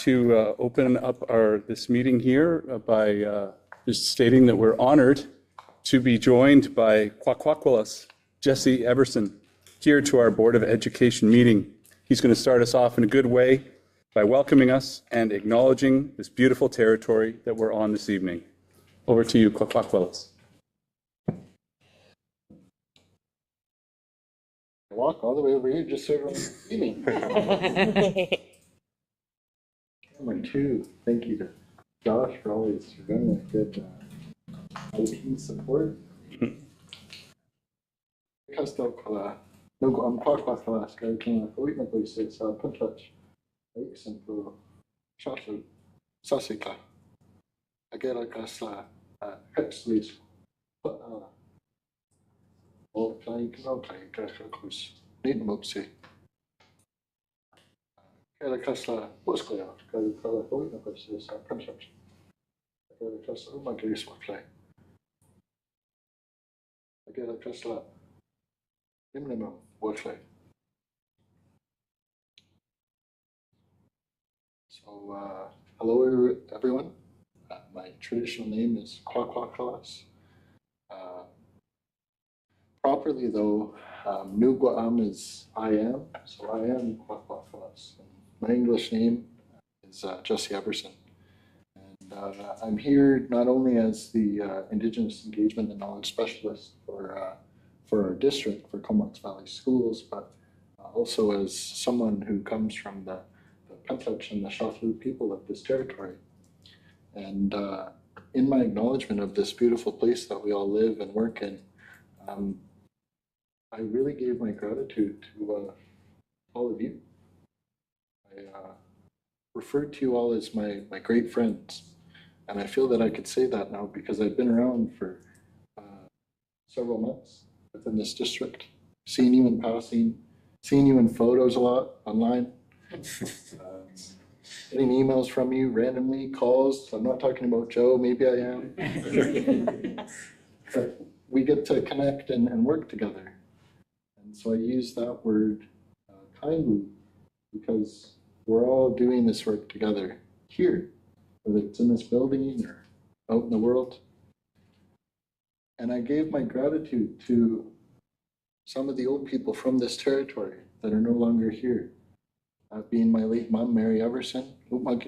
to open up this meeting here by just stating that we're honored to be joined by Kwakwakwalas Jesse Everson here to our Board of Education meeting. He's going to start us off in a good way by welcoming us and acknowledging this beautiful territory that we're on this evening. Over to you, Kwakwakwalas. Walk all the way over here just so everyone can see me. Number two, thank you to Josh for always running a good IT support. Kastelkala, no go am Kwakwakwalas, Garikina, Kawitna says, Puntach, Lakes and Pro, Shashu, Sasika, Agera Kasla, Hepsleys, all playing, no playing, Gashakus, Nidmopsi. Kela Kasla, Boskoya, Garikala, Kawitna says, Puntach. Agera Kasla, oh my goodness, what play. Agera Kasla. Minimum workload. So, hello everyone. My traditional name is Kwakwakwalas. Properly though, Nugwaam is I am, so I am Kwakwakwalas. My English name is Jesse Everson. And I'm here not only as the Indigenous Engagement and Knowledge Specialist for our district, for Comox Valley Schools, but also as someone who comes from the Pentach and the Shaflu people of this territory. And in my acknowledgement of this beautiful place that we all live and work in, I really gave my gratitude to all of you. I referred to you all as my great friends. And I feel that I could say that now because I've been around for several months within this district, seen you in passing, seen you in photos a lot online, getting emails from you randomly, calls. I'm not talking about Joe, maybe I am. But we get to connect and work together. And so I use that word kindly because we're all doing this work together here, whether it's in this building or out in the world. And I gave my gratitude to some of the old people from this territory that are no longer here, being my late mom, Mary Everson, one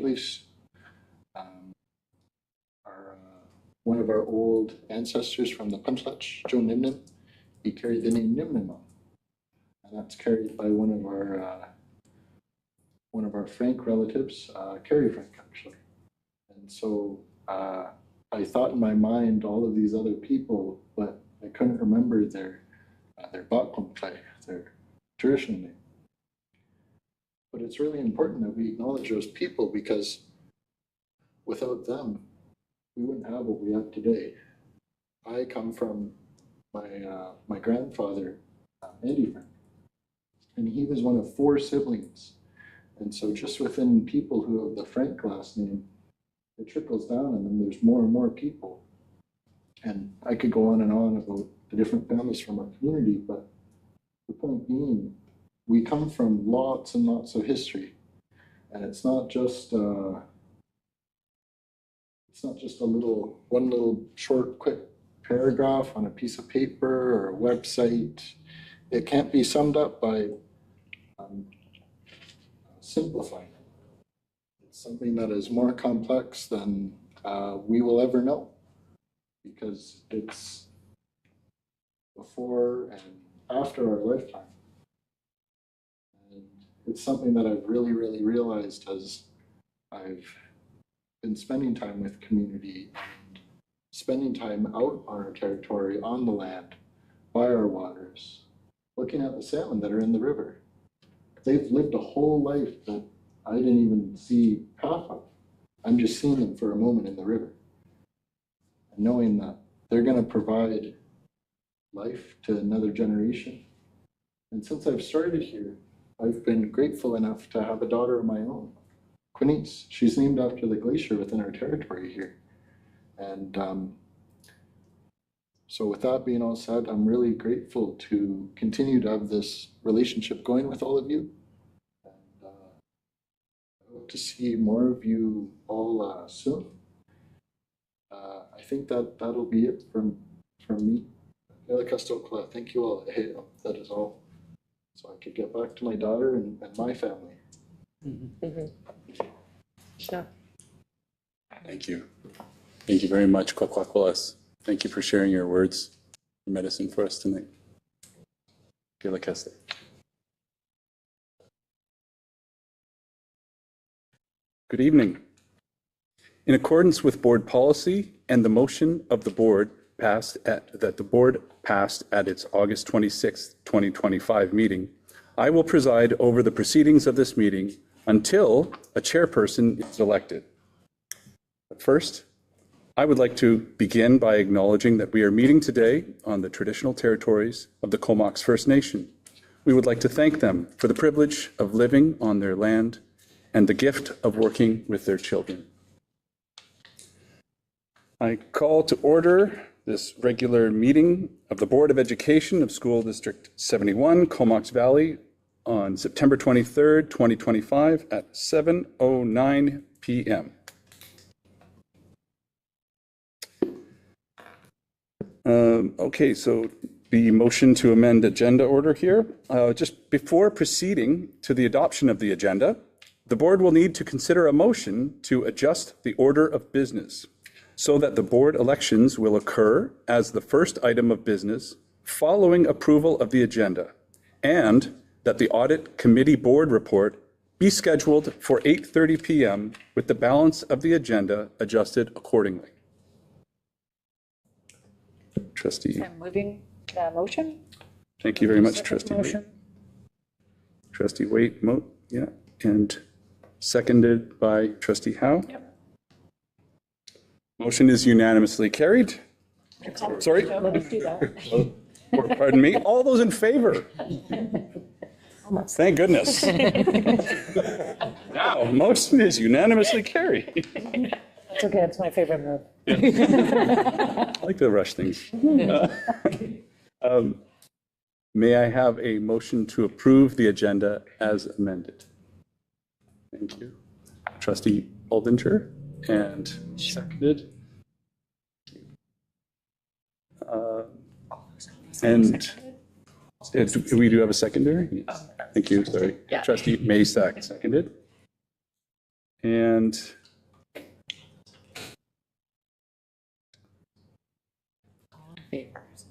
of our old ancestors from the Puntach, Joe Nimnim. He carried the name Nimnim, and that's carried by one of our Frank relatives, Carrie Frank, actually. And so I thought in my mind all of these other people, but I couldn't remember their Bakumplay, their traditional name. But it's really important that we acknowledge those people because without them, we wouldn't have what we have today. I come from my grandfather, Andy Frank, and he was one of 4 siblings. And so just within people who have the Frank last name, it trickles down and then there's more and more people. And I could go on and on about the different families from our community, but the point being, we come from lots and lots of history. And it's not just one little short, quick paragraph on a piece of paper or a website. It can't be summed up by simplifying it. It's something that is more complex than we will ever know because it's before and after our lifetime. And it's something that I've really, really realized as I've been spending time with community and spending time out on our territory, on the land, by our waters, looking at the salmon that are in the river. They've lived a whole life that I didn't even see half of. I'm just seeing them for a moment in the river. And knowing that they're going to provide life to another generation. And since I've started here, I've been grateful enough to have a daughter of my own, Quinice. She's named after the glacier within our territory here. And so with that being all said, I'm really grateful to continue to have this relationship going with all of you. And I hope to see more of you all soon. I think that'll be it from me. Thank you all. Hey, that is all. So I could get back to my daughter and my family. Sure. Thank you. Thank you very much, Kwakwakolas. Thank you for sharing your words of medicine for us tonight. Gilakeste. Good evening. In accordance with board policy and the motion of the board that the board passed at its August 26, 2025 meeting, I will preside over the proceedings of this meeting until a chairperson is elected. But first, I would like to begin by acknowledging that we are meeting today on the traditional territories of the Comox First Nation. We would like to thank them for the privilege of living on their land and the gift of working with their children. I call to order this regular meeting of the Board of Education of School District 71, Comox Valley, on September 23rd, 2025 at 7:09 p.m. Okay, so the motion to amend agenda order here. Just before proceeding to the adoption of the agenda, the board will need to consider a motion to adjust the order of business so that the board elections will occur as the first item of business following approval of the agenda, and that the audit committee board report be scheduled for 8:30 p.m. with the balance of the agenda adjusted accordingly. Trustee. I'm moving the motion. Thank you very much, Trustee Waite. Motion. Trustee Waite, yeah, and seconded by Trustee Howe. Yep. Motion is unanimously carried. Sorry, Let's do that. or pardon me, all those in favor? Almost. Thank goodness. Now, motion is unanimously carried. That's okay, it's my favorite move. I like to rush things. May I have a motion to approve the agenda as amended? Thank you. Trustee Aldinger, and seconded. And we do have a secondary? Yes. Thank you, sorry. Yeah. Trustee Maysack seconded. And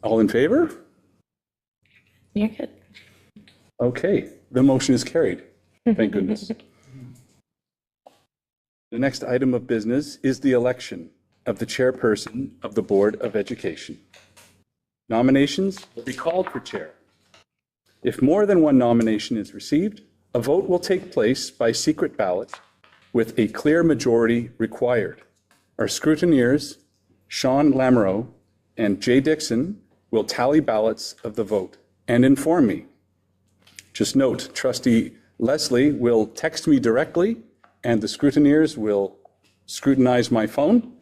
all in favor? You're good. Okay, the motion is carried. Thank goodness. The next item of business is the election of the chairperson of the Board of Education. Nominations will be called for chair. If more than one nomination is received, a vote will take place by secret ballot with a clear majority required. Our scrutineers, Sean Lamoureux and Jay Dixon, will tally ballots of the vote and inform me. Just note, Trustee Leslie will text me directly, and the scrutineers will scrutinize my phone.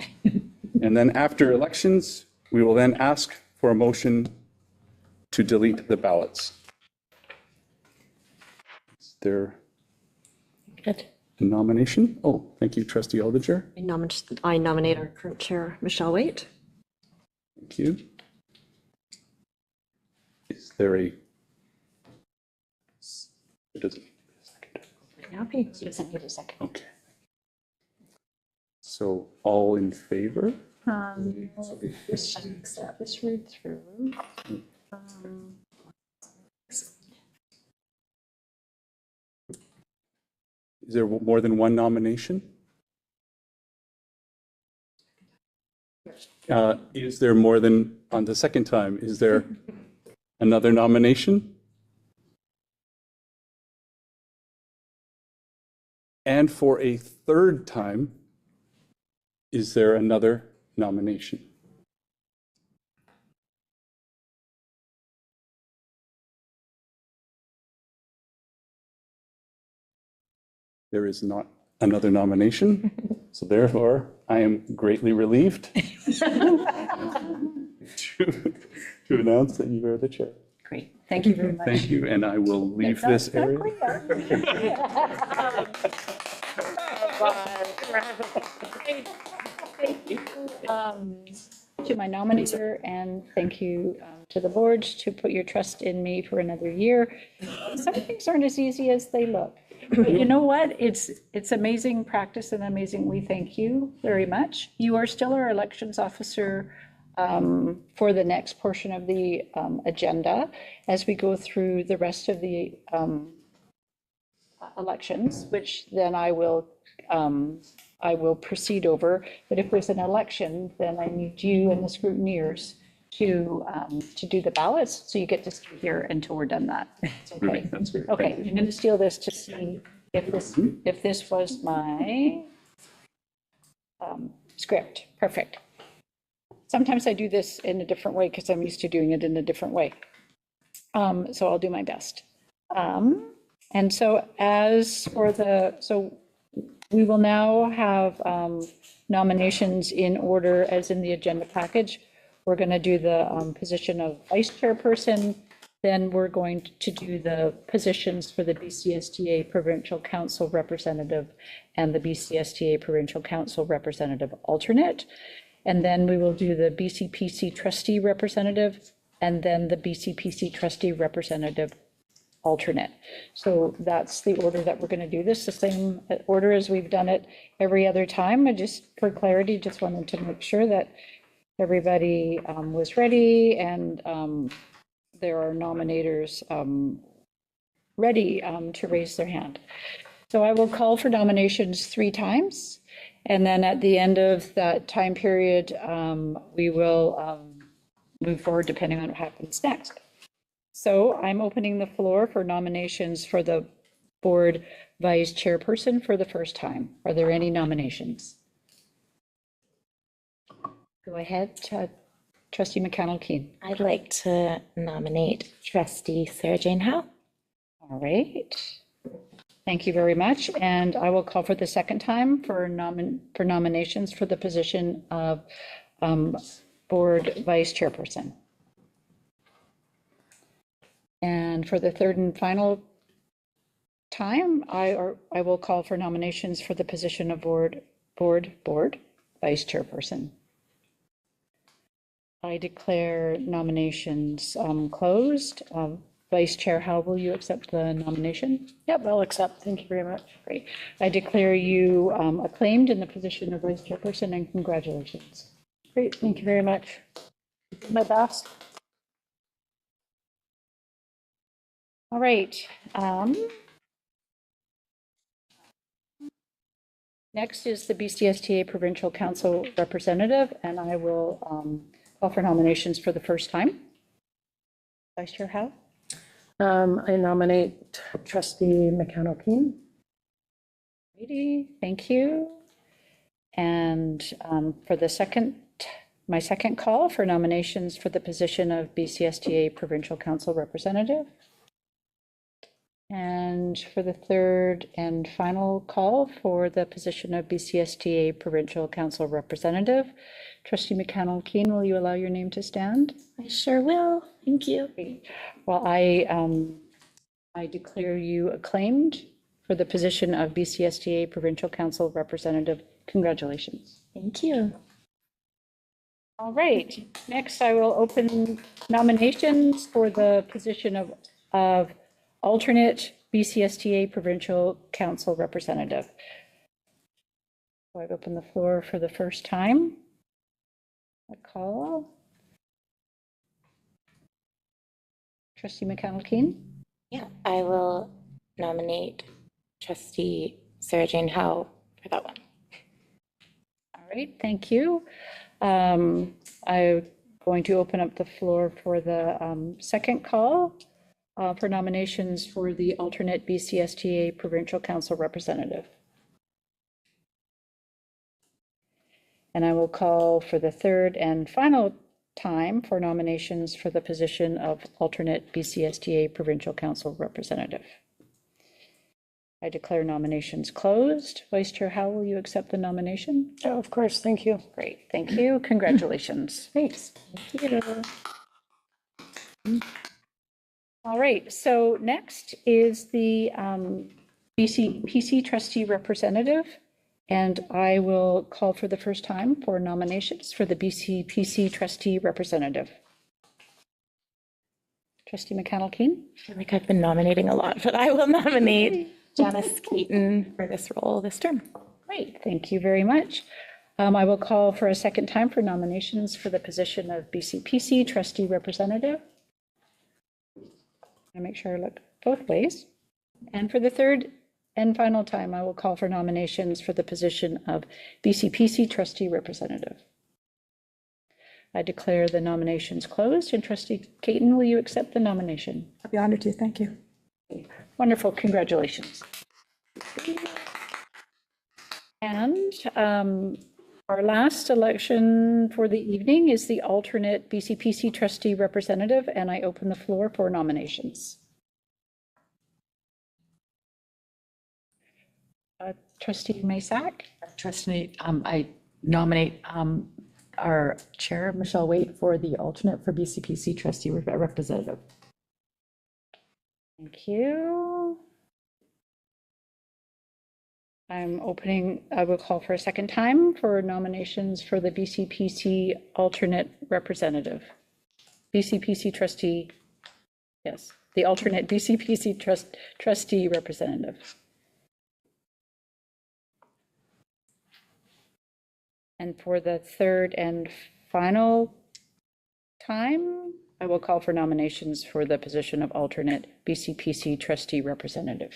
And then after elections, we will then ask for a motion to delete the ballots. Is there Good. a nomination? Oh, thank you, Trustee Aldinger. I nominate our current chair, Michelle Waite. Thank you. Is there a? It doesn't need to be a second. Happy. Doesn't need a second. Okay. So all in favor? This read through. Is there more than one nomination? Is there more than, on the second time, is there another nomination? And for a third time, is there another nomination? There is not another nomination, so therefore I am greatly relieved to announce that you are the chair. Great. Thank you very much. Thank you, and I will leave this area. Thank you to my nominator, and thank you to the board to put your trust in me for another year. Some things aren't as easy as they look. But you know what? It's amazing practice and amazing. We thank you very much. You are still our elections officer for the next portion of the agenda as we go through the rest of the elections, which then I will proceed over. But if there's an election, then I need you and the scrutineers to do the ballots. So you get to stay here until we're done that. It's okay. That's great. Okay, I'm going to steal this to see if this was my script. Perfect. Sometimes I do this in a different way because I'm used to doing it in a different way. So I'll do my best. And so we will now have nominations in order as in the agenda package. We're going to do the position of vice chairperson. Then we're going to do the positions for the BCSTA Provincial Council representative and the BCSTA Provincial Council representative alternate. And then we will do the BCPC trustee representative and then the BCPC trustee representative alternate. So that's the order that we're going to do this, the same order as we've done it every other time. I just, for clarity, just wanted to make sure that everybody was ready and there are nominators ready to raise their hand. So I will call for nominations 3 times. And then at the end of that time period, we will move forward depending on what happens next. So I'm opening the floor for nominations for the board vice chairperson for the first time. Are there any nominations? Go ahead, Trustee McConnell-Keen. I'd like to nominate Trustee Sarah Jane Howe. All right. Thank you very much. And I will call for the second time for nominations for the position of board vice chairperson. And for the third and final time, I will call for nominations for the position of board vice chairperson. I declare nominations closed. Vice Chair, how will you accept the nomination? Yep, I'll accept. Thank you very much. Great. I declare you acclaimed in the position of vice chairperson, and congratulations. Great, thank you very much. My best. All right. Next is the BCSTA Provincial Council representative, and I will call for nominations for the first time. Vice Chair Howe? I nominate Trustee McConnell-Keen. Thank you. And for the my second call for nominations for the position of BCSTA Provincial Council representative. And for the third and final call for the position of BCSTA Provincial Council representative. Trustee McConnell-Keen, will you allow your name to stand? I sure will. Thank you. Well, I declare you acclaimed for the position of BCSTA Provincial Council representative. Congratulations. Thank you. All right. Next, I will open nominations for the position of alternate BCSTA Provincial Council representative. So I've opened the floor for the first time. A call. Trustee McConnell-Keen? Yeah, I will nominate Trustee Sarah Jane Howe for that one. All right, thank you. I'm going to open up the floor for the second call for nominations for the alternate BCSTA Provincial Council representative. And I will call for the third and final time for nominations for the position of alternate BCSTA Provincial Council representative. I declare nominations closed. Vice Chair, how will you accept the nomination? Oh, of course, thank you. Great, thank you. Congratulations. Thanks. Thank you. All right, so next is the BCPC trustee representative. And I will call for the first time for nominations for the BCPC trustee representative. Trustee McConnell-Keen? I feel like I've been nominating a lot, but I will nominate Janice Keaton for this role this term. Great, thank you very much. I will call for a second time for nominations for the position of BCPC trustee representative. I make sure I look both ways. And for the third and final time, I will call for nominations for the position of BCPC trustee representative. I declare the nominations closed, and Trustee Caton, will you accept the nomination? I'd be honored to, thank you. Wonderful, congratulations. And our last election for the evening is the alternate BCPC trustee representative, and I open the floor for nominations. Trustee Masak? Trustee, I nominate our chair, Michelle Waite, for the alternate for BCPC trustee representative. Thank you. I will call for a second time for nominations for the BCPC alternate representative. BCPC trustee, yes, the alternate BCPC trustee representative. And for the third and final time, I will call for nominations for the position of alternate BCPC trustee representative.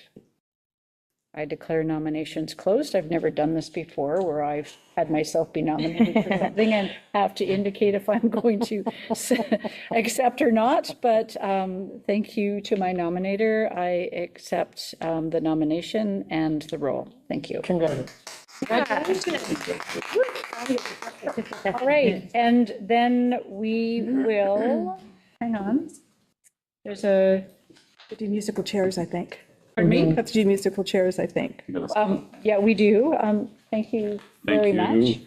I declare nominations closed. I've never done this before where I've had myself be nominated for something and have to indicate if I'm going to accept or not. But thank you to my nominator. I accept the nomination and the role. Thank you. Congratulations. All right, and then we will, hang on. There's a, To do musical chairs, I think. pardon me? Have to do musical chairs, I think. Yeah, we do. Thank you very much.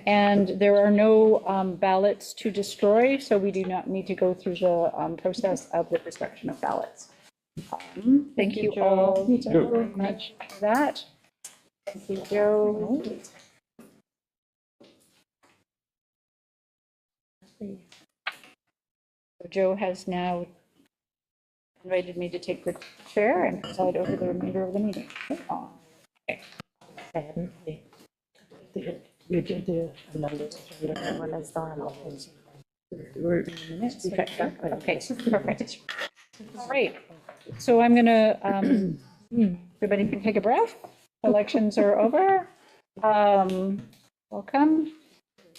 And there are no ballots to destroy, so we do not need to go through the process of the destruction of ballots. Thank you all very much for that. Thank you, Joe. So Joe has now invited me to take the chair and preside over the remainder of the meeting. Okay, perfect. All right, so I'm gonna, everybody can take a breath. Elections are over. Welcome.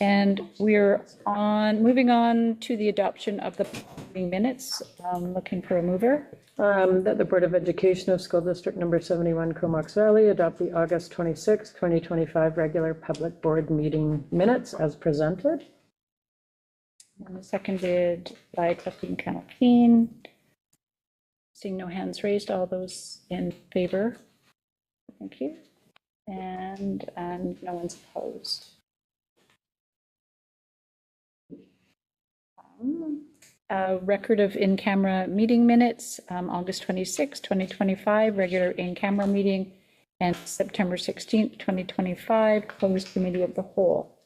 And we're moving on to the adoption of the meeting minutes. Looking for a mover. That the Board of Education of School District Number 71, Comox Valley, adopt the August 26, 2025 regular public board meeting minutes as presented. And seconded by Trustee McConnell-Keen. Seeing no hands raised, all those in favor? Thank you. And no one's opposed. Record of in-camera meeting minutes, August 26, 2025, regular in-camera meeting, and September 16th, 2025, closed committee of the whole.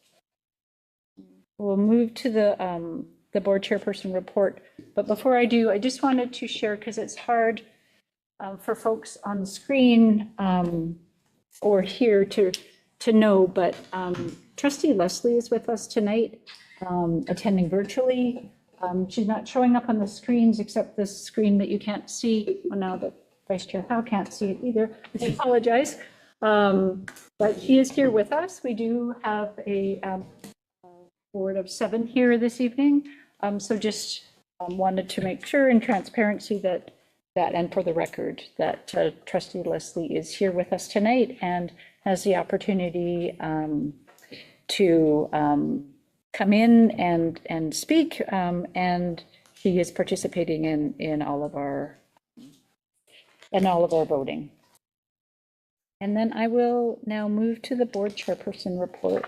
We'll move to the board chairperson report, but before I do, I just wanted to share, because it's hard for folks on the screen or here to know, but Trustee Leslie is with us tonight, attending virtually. She's not showing up on the screens except this screen that you can't see. Well, now that Vice Chair Howe can't see it either, I apologize. But she is here with us. We do have a board of 7 here this evening. So just wanted to make sure in transparency that and for the record that Trustee Leslie is here with us tonight and has the opportunity to come in and speak, and she is participating in all of our voting. And then I will now move to the board chairperson report.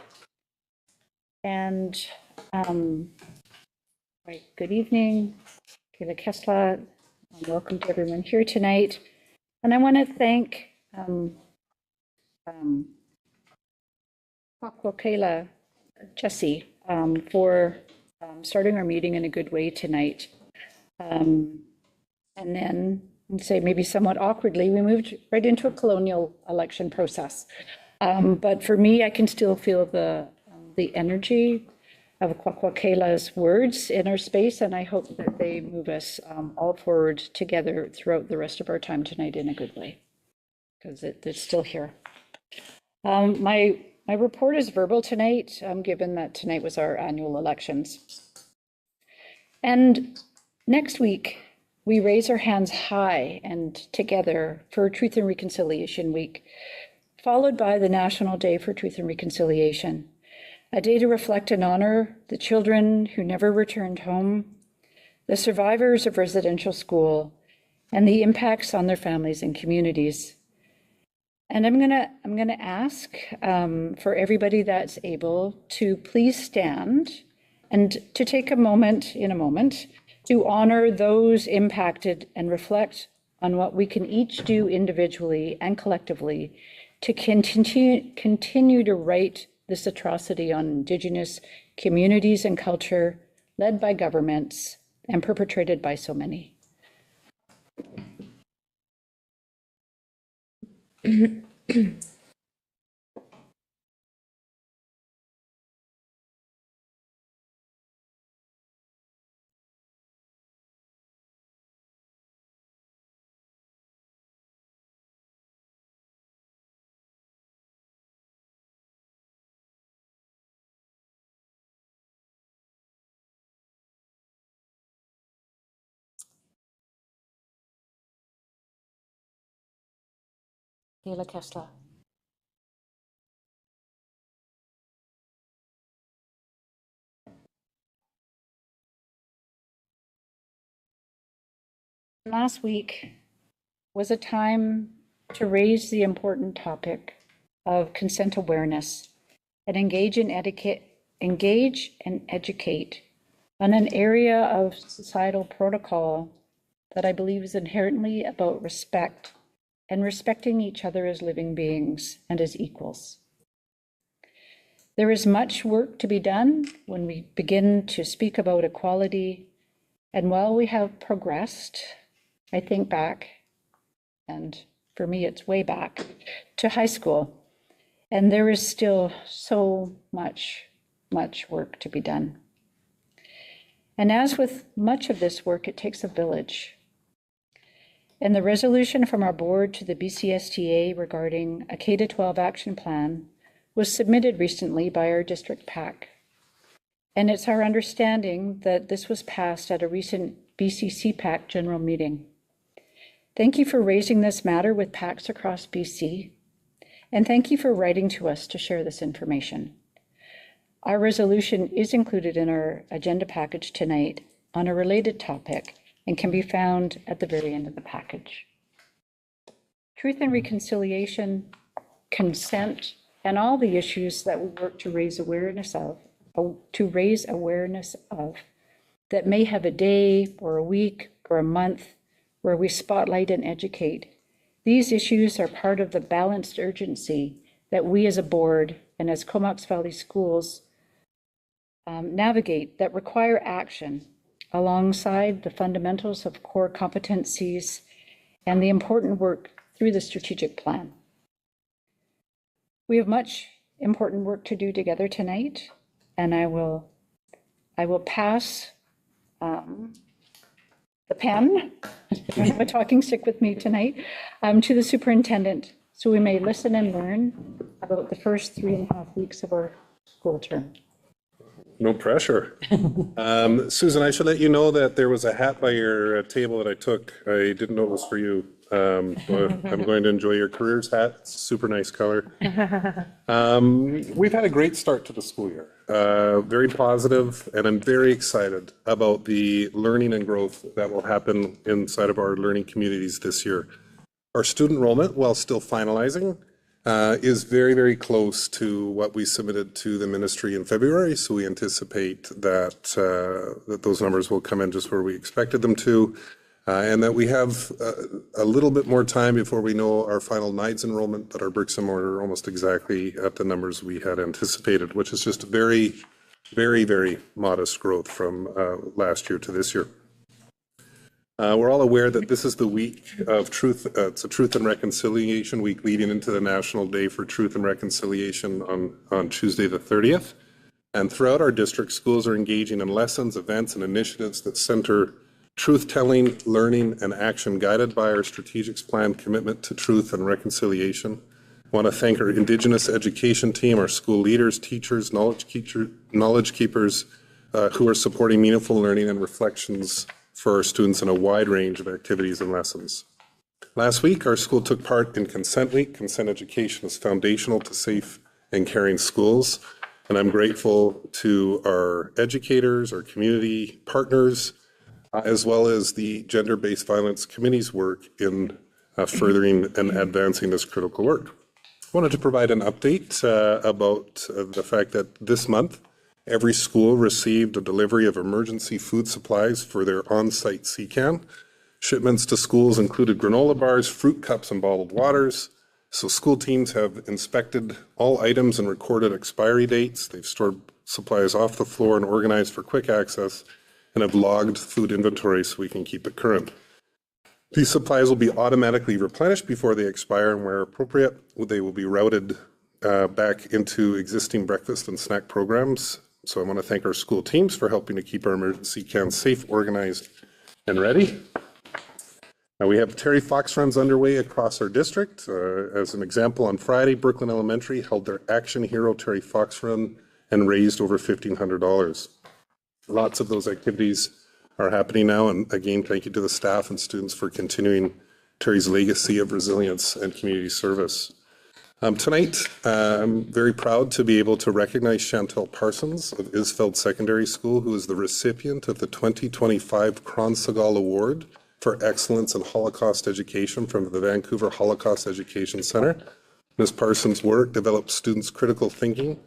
And right, good evening, Kayla Kessler. Welcome to everyone here tonight. And I want to thank Kwakwakeela Jesse for starting our meeting in a good way tonight. And then, I'd say maybe somewhat awkwardly, we moved right into a colonial election process. But for me, I can still feel the energy of Kwakwakeela's words in our space, and I hope that they move us all forward together throughout the rest of our time tonight in a good way, because it's still here. My report is verbal tonight, given that tonight was our annual elections. And next week, we raise our hands high and together for Truth and Reconciliation Week, followed by the National Day for Truth and Reconciliation, a day to reflect and honor the children who never returned home, the survivors of residential school, and the impacts on their families and communities. And I'm gonna ask for everybody that's able to please stand and to take a moment to honor those impacted and reflect on what we can each do individually and collectively to continue to right this atrocity on Indigenous communities and culture led by governments and perpetrated by so many. Kayla Kessler. Last week was a time to raise the important topic of consent awareness and engage and educate on an area of societal protocol that I believe is inherently about respect and respecting each other as living beings and as equals. There is much work to be done when we begin to speak about equality, and while we have progressed, I think back, and for me it's way back, to high school, and there is still so much work to be done. And as with much of this work, it takes a village. And the resolution from our board to the BCSTA regarding a K-12 action plan was submitted recently by our district PAC. And it's our understanding that this was passed at a recent BC CPAC general meeting. Thank you for raising this matter with PACs across BC, and thank you for writing to us to share this information. Our resolution is included in our agenda package tonight on a related topic and can be found at the very end of the package. Truth and reconciliation, consent, and all the issues that we work to raise awareness of, that may have a day or a week or a month where we spotlight and educate. These issues are part of the balanced urgency that we as a board and as Comox Valley Schools navigate that require action alongside the fundamentals of core competencies and the important work through the strategic plan. We have much important work to do together tonight, and I will pass the pen, I have a talking stick with me tonight, to the superintendent, so we may listen and learn about the first 3.5 weeks of our school term. No pressure. Susan, I should let you know that there was a hat by your table that I took. I didn't know it was for you. But I'm going to enjoy your careers hat. It's a super nice color. We've had a great start to the school year. Very positive, and I'm very excited about the learning and growth that will happen inside of our learning communities this year. Our student enrollment, while still finalizing, is very, very close to what we submitted to the ministry in February. So we anticipate that, that those numbers will come in just where we expected them to. and that we have a little bit more time before we know our final NIDES enrollment, but our bricks and mortar are almost exactly at the numbers we had anticipated, which is just very, very, very modest growth from last year to this year. We're all aware that this is the week of truth. It's a Truth and Reconciliation Week leading into the National Day for Truth and Reconciliation on Tuesday the 30th. And throughout our district, schools are engaging in lessons, events, and initiatives that center truth-telling, learning, and action guided by our strategic plan commitment to truth and reconciliation. I want to thank our Indigenous education team, our school leaders, teachers, knowledge keepers who are supporting meaningful learning and reflections for our students in a wide range of activities and lessons. Last week, our school took part in Consent Week. Consent education is foundational to safe and caring schools. And I'm grateful to our educators, our community partners, as well as the Gender-Based Violence Committee's work in furthering and advancing this critical work. I wanted to provide an update about the fact that this month, every school received a delivery of emergency food supplies for their on-site CCAN. Shipments to schools included granola bars, fruit cups, and bottled waters. So school teams have inspected all items and recorded expiry dates. They've stored supplies off the floor and organized for quick access, and have logged food inventory so we can keep it current. These supplies will be automatically replenished before they expire, and where appropriate, they will be routed back into existing breakfast and snack programs. So I want to thank our school teams for helping to keep our emergency cans safe, organized, and ready. Now we have Terry Fox runs underway across our district. As an example, on Friday, Brooklyn Elementary held their Action Hero Terry Fox run and raised over $1,500. Lots of those activities are happening now, and again, thank you to the staff and students for continuing Terry's legacy of resilience and community service. Tonight, I'm very proud to be able to recognize Chantel Parsons of Isfeld Secondary School, who is the recipient of the 2025 Kronsegal Award for Excellence in Holocaust Education from the Vancouver Holocaust Education Center. Ms. Parsons' work develops students' critical thinking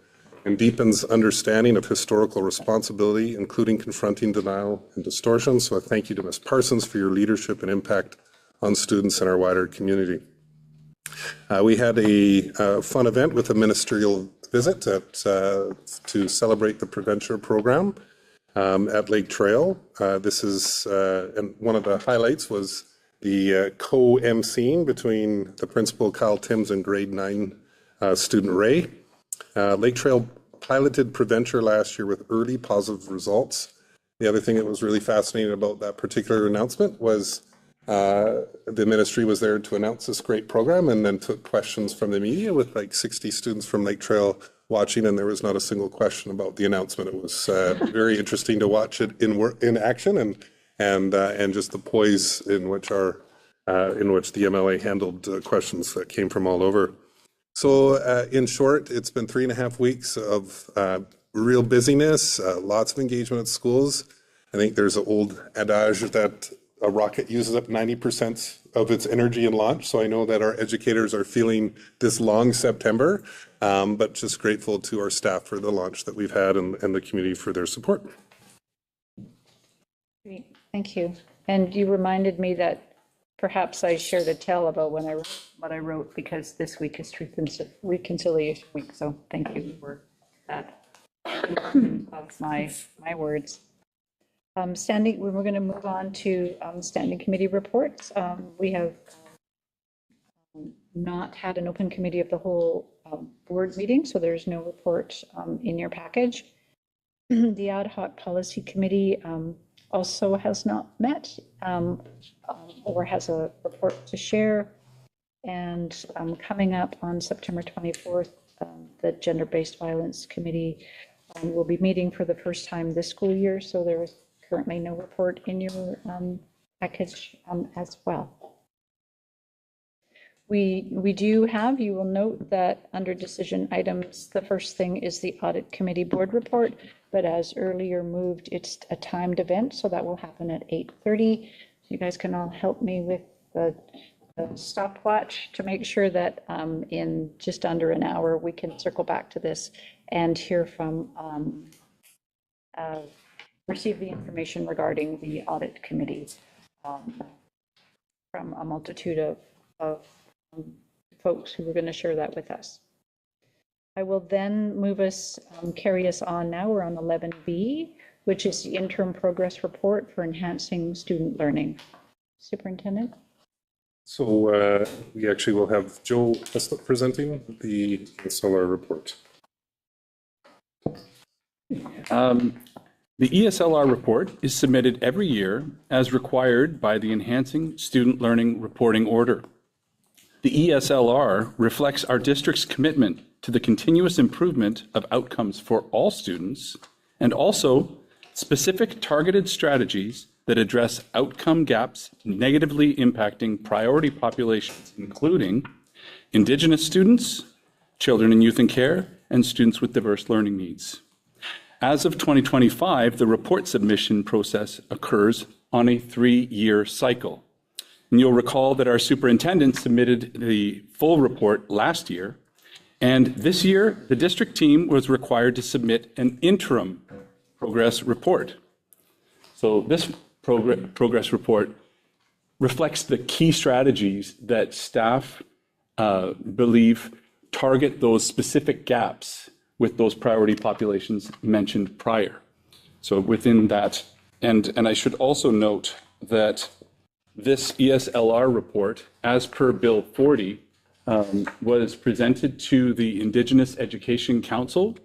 and deepens understanding of historical responsibility, including confronting denial and distortion. So a thank you to Ms. Parsons for your leadership and impact on students in our wider community. We had a fun event with a ministerial visit to celebrate the Preventure program at Lake Trail. And one of the highlights was the co-emceeing between the principal, Kyle Timms, and grade 9 student Ray. Lake Trail piloted Preventure last year with early positive results. The other thing that was really fascinating about that particular announcement was the ministry was there to announce this great program and then took questions from the media with like 60 students from Lake Trail watching, and there was not a single question about the announcement. It was very interesting to watch it in action and just the poise in which the MLA handled questions that came from all over. So in short, it's been 3.5 weeks of real busyness, lots of engagement at schools. I think there's an old adage that a rocket uses up 90% of its energy in launch. So I know that our educators are feeling this long September, but just grateful to our staff for the launch that we've had and the community for their support. Great, thank you. And you reminded me that perhaps I shared a tell about what I wrote, because this week is Truth and Reconciliation Week. So thank you for that. Of my words. We're going to move on to standing committee reports. We have not had an open committee of the whole board meeting, so there's no report in your package. The ad hoc policy committee also has not met or has a report to share. And coming up on September 24th, the Gender-Based Violence Committee will be meeting for the first time this school year, so there is currently no report in your package as well. We do have, you will note that under decision items, the first thing is the audit committee board report, but as earlier moved, it's a timed event, so that will happen at 8:30. You guys can all help me with the stopwatch to make sure that in just under an hour, we can circle back to this and hear from, receive the information regarding the audit committee. from a multitude of folks who were going to share that with us. I will then carry us on now. We're on 11B, which is the interim progress report for enhancing student learning. Superintendent? So we actually will have Joe Heslop presenting the ESLR report. The ESLR report is submitted every year as required by the Enhancing Student Learning Reporting Order. The ESLR reflects our district's commitment to the continuous improvement of outcomes for all students and also specific targeted strategies that address outcome gaps negatively impacting priority populations, including Indigenous students, children in youth and care, and students with diverse learning needs. As of 2025, the report submission process occurs on a 3-year cycle. And you'll recall that our superintendent submitted the full report last year, and this year, the district team was required to submit an interim progress report. So this progress report reflects the key strategies that staff believe target those specific gaps with those priority populations mentioned prior. So within that, and I should also note that this ESLR report, as per Bill 40, was presented to the Indigenous Education Council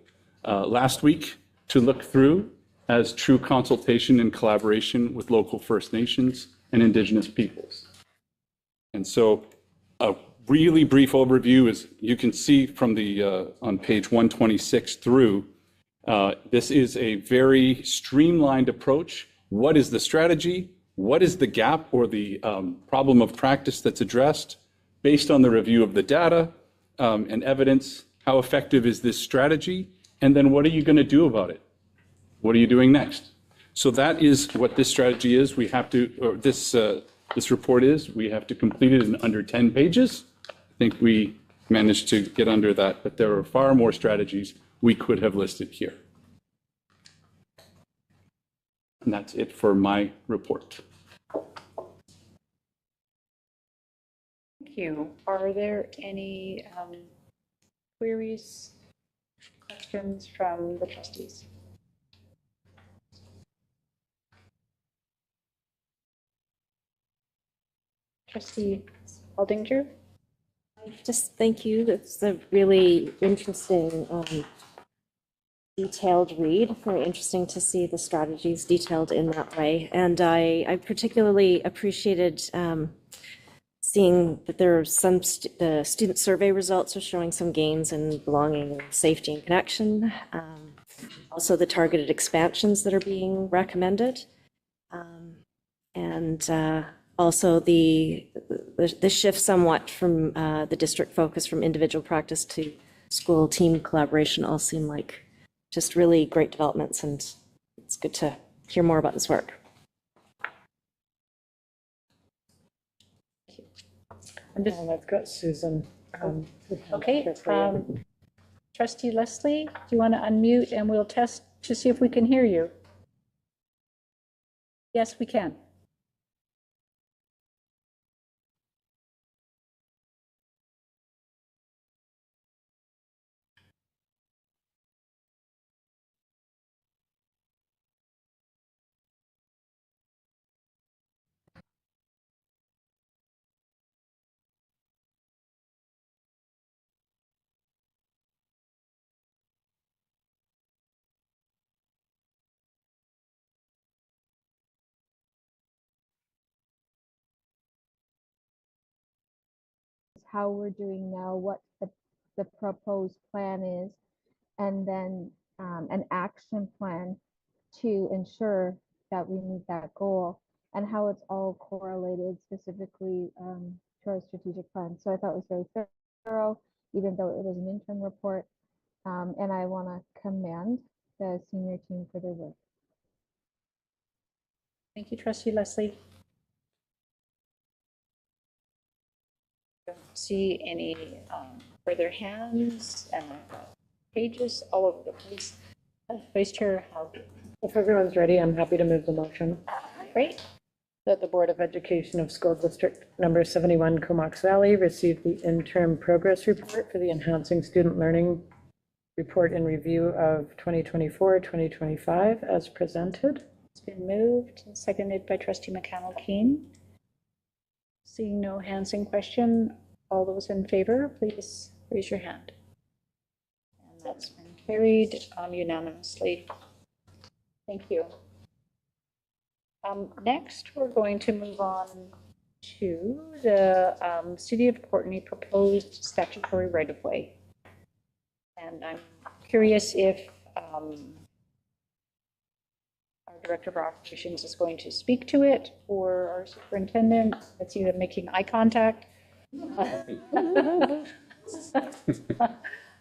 last week to look through as true consultation and collaboration with local First Nations and Indigenous peoples. And so a really brief overview is you can see from the on page 126 through, this is a very streamlined approach. What is the strategy? What is the gap or the problem of practice that's addressed based on the review of the data and evidence? How effective is this strategy? And then what are you going to do about it? What are you doing next? So that is what this strategy is. We have to, or this report is, we have to complete it in under 10 pages. I think we managed to get under that, but there are far more strategies we could have listed here. And that's it for my report. Thank you. Are there any queries, questions from the trustees? Trustee Aldinger? Just thank you. That's a really interesting, detailed read. Very interesting to see the strategies detailed in that way. And I particularly appreciated seeing that there are some, the student survey results are showing some gains in belonging, safety, and connection. Also the targeted expansions that are being recommended. Also the shift somewhat from the district focus from individual practice to school team collaboration all seem like just really great developments, and it's good to hear more about this work. And I've got Susan. Okay. Trustee Leslie, do you want to unmute and we'll test to see if we can hear you? Yes, we can. How we're doing now, what the proposed plan is, and then an action plan to ensure that we meet that goal, and how it's all correlated specifically to our strategic plan. So I thought it was very thorough, even though it was an interim report, and I want to commend the senior team for their work. Thank you, Trustee Leslie. Don't see any further hands and pages all over the place. Vice Chair, how? If everyone's ready, I'm happy to move the motion. Great. that the Board of Education of School District Number 71 Comox Valley received the interim progress report for the Enhancing Student Learning Report and Review of 2024-2025 as presented. It's been moved and seconded by trustee McConnell-Keen. Seeing no hands in question, all those in favor, please raise your hand. And that's been carried unanimously. Thank you. Next, we're going to move on to the City of Courtenay proposed statutory right-of-way. And I'm curious if our Director of Operations is going to speak to it, or our Superintendent. Let's see them making eye contact. I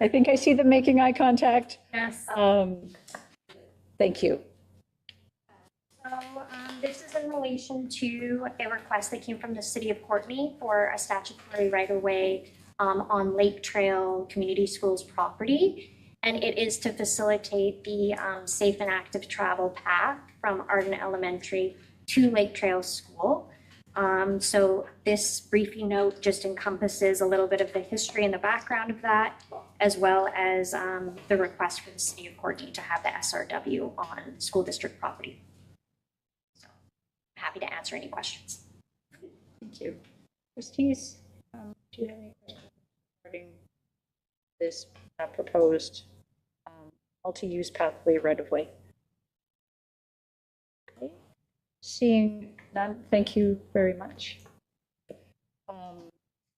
think I see them making eye contact. Yes. Thank you. So this is in relation to a request that came from the City of Courtenay for a statutory right-of-way on Lake Trail Community Schools property. And it is to facilitate the safe and active travel path from Arden Elementary to Lake Trail School. So this briefing note just encompasses a little bit of the history and the background of that, as well as the request from the City of Courtenay to have the SRW on school district property. So happy to answer any questions. Thank you. Trustees, do you have any questions regarding this proposed multi-use pathway right-of-way? Okay. Seeing none, thank you very much.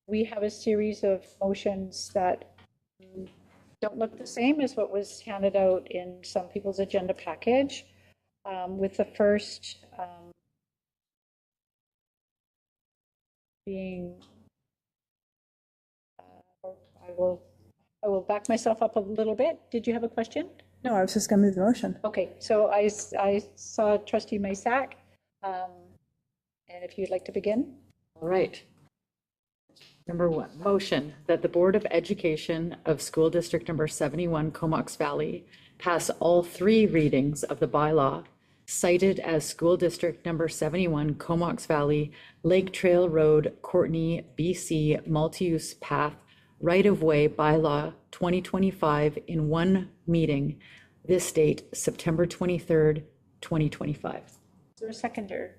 We have a series of motions that don't look the same as what was handed out in some people's agenda package. With the first being, I will back myself up a little bit. Did you have a question? No, I was just going to move the motion. Okay, so I saw trustee Maysack, and if you'd like to begin. All right. Number one, motion that the Board of Education of School District Number 71 Comox Valley pass all three readings of the bylaw cited as School District Number 71 Comox Valley Lake Trail Road, Courtenay, BC Multi-Use Path Right-of-Way Bylaw 2025 in one meeting, this date, September 23rd, 2025. Is there a seconder?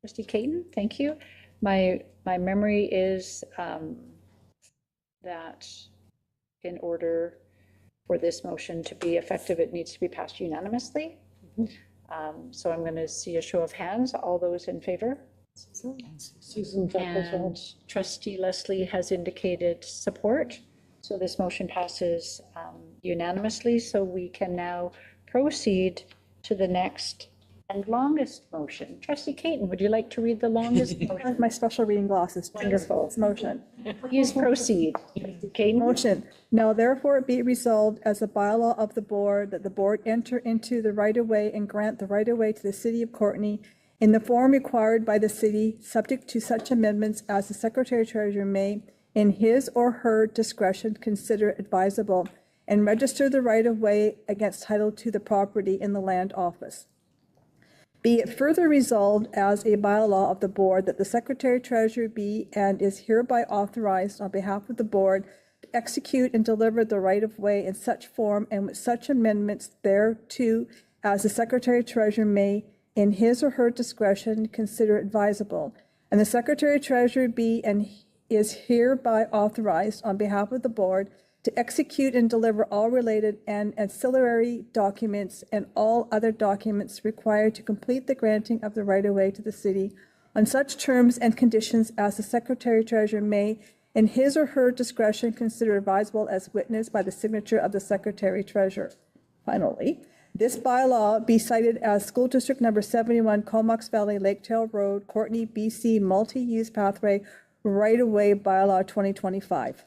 Trustee Caton, thank you. My memory is that in order for this motion to be effective, it needs to be passed unanimously. So I'm going to see a show of hands. All those in favor? Susan Jeffers, And trustee Leslie has indicated support. So this motion passes unanimously. So we can now proceed to the next and longest motion. Trustee Caton, would you like to read the longest motion? My special reading glasses. Wonderful. This motion. Please proceed. Trustee Caton? Motion. Now therefore be it resolved as a bylaw of the board that the board enter into the right-of-way and grant the right-of-way to the City of Courtenay in the form required by the city, subject to such amendments as the Secretary Treasurer may, in his or her discretion, consider advisable, and register the right-of-way against title to the property in the land office. Be it further resolved as a bylaw of the board that the Secretary Treasurer be and is hereby authorized on behalf of the board to execute and deliver the right-of-way in such form and with such amendments thereto as the Secretary Treasurer may, in his or her discretion, consider advisable. And the Secretary Treasurer be and is hereby authorized on behalf of the board to execute and deliver all related and ancillary documents and all other documents required to complete the granting of the right-of-way to the city on such terms and conditions as the Secretary Treasurer may, in his or her discretion, consider advisable as witnessed by the signature of the Secretary Treasurer. Finally, this bylaw be cited as School District Number 71 Comox Valley Lake Trail Road, Courtenay, BC Multi-Use Pathway Right-of-Way Bylaw 2025.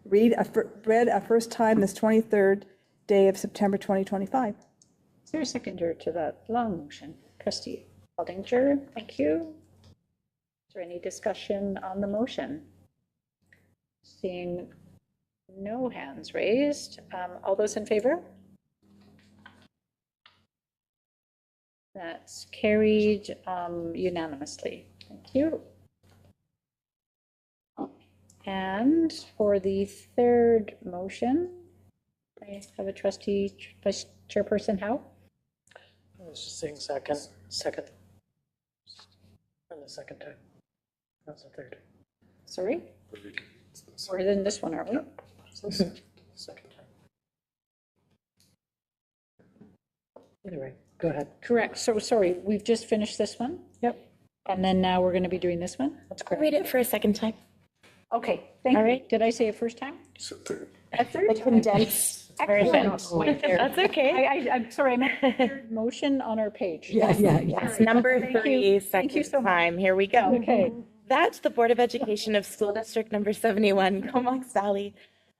Read a first time this 23rd day of September 2025. Is there a seconder to that long motion? Trustee Aldinger, thank you. Is there any discussion on the motion? Seeing no hands raised. All those in favor? That's carried unanimously. Thank you. And for the third motion, I have a trustee, vice chairperson Howe. I was just saying second. And the second time. That's the third. Sorry? We're in this one, aren't we? Second time. Either way, go ahead. Correct. So sorry, we've just finished this one? Yep, And then now we're going to be doing this one? that's correct. Read it for a second time. Okay, thank All you. right. Did I say it first time? So third. A third The time? condensed version. Excellent. That's okay. I'm sorry, I meant the third motion on our page. Yes, number Thank you. 3, Thank you second so much. time. Here we go. Okay. That the Board of Education of School District Number 71, Comox Valley,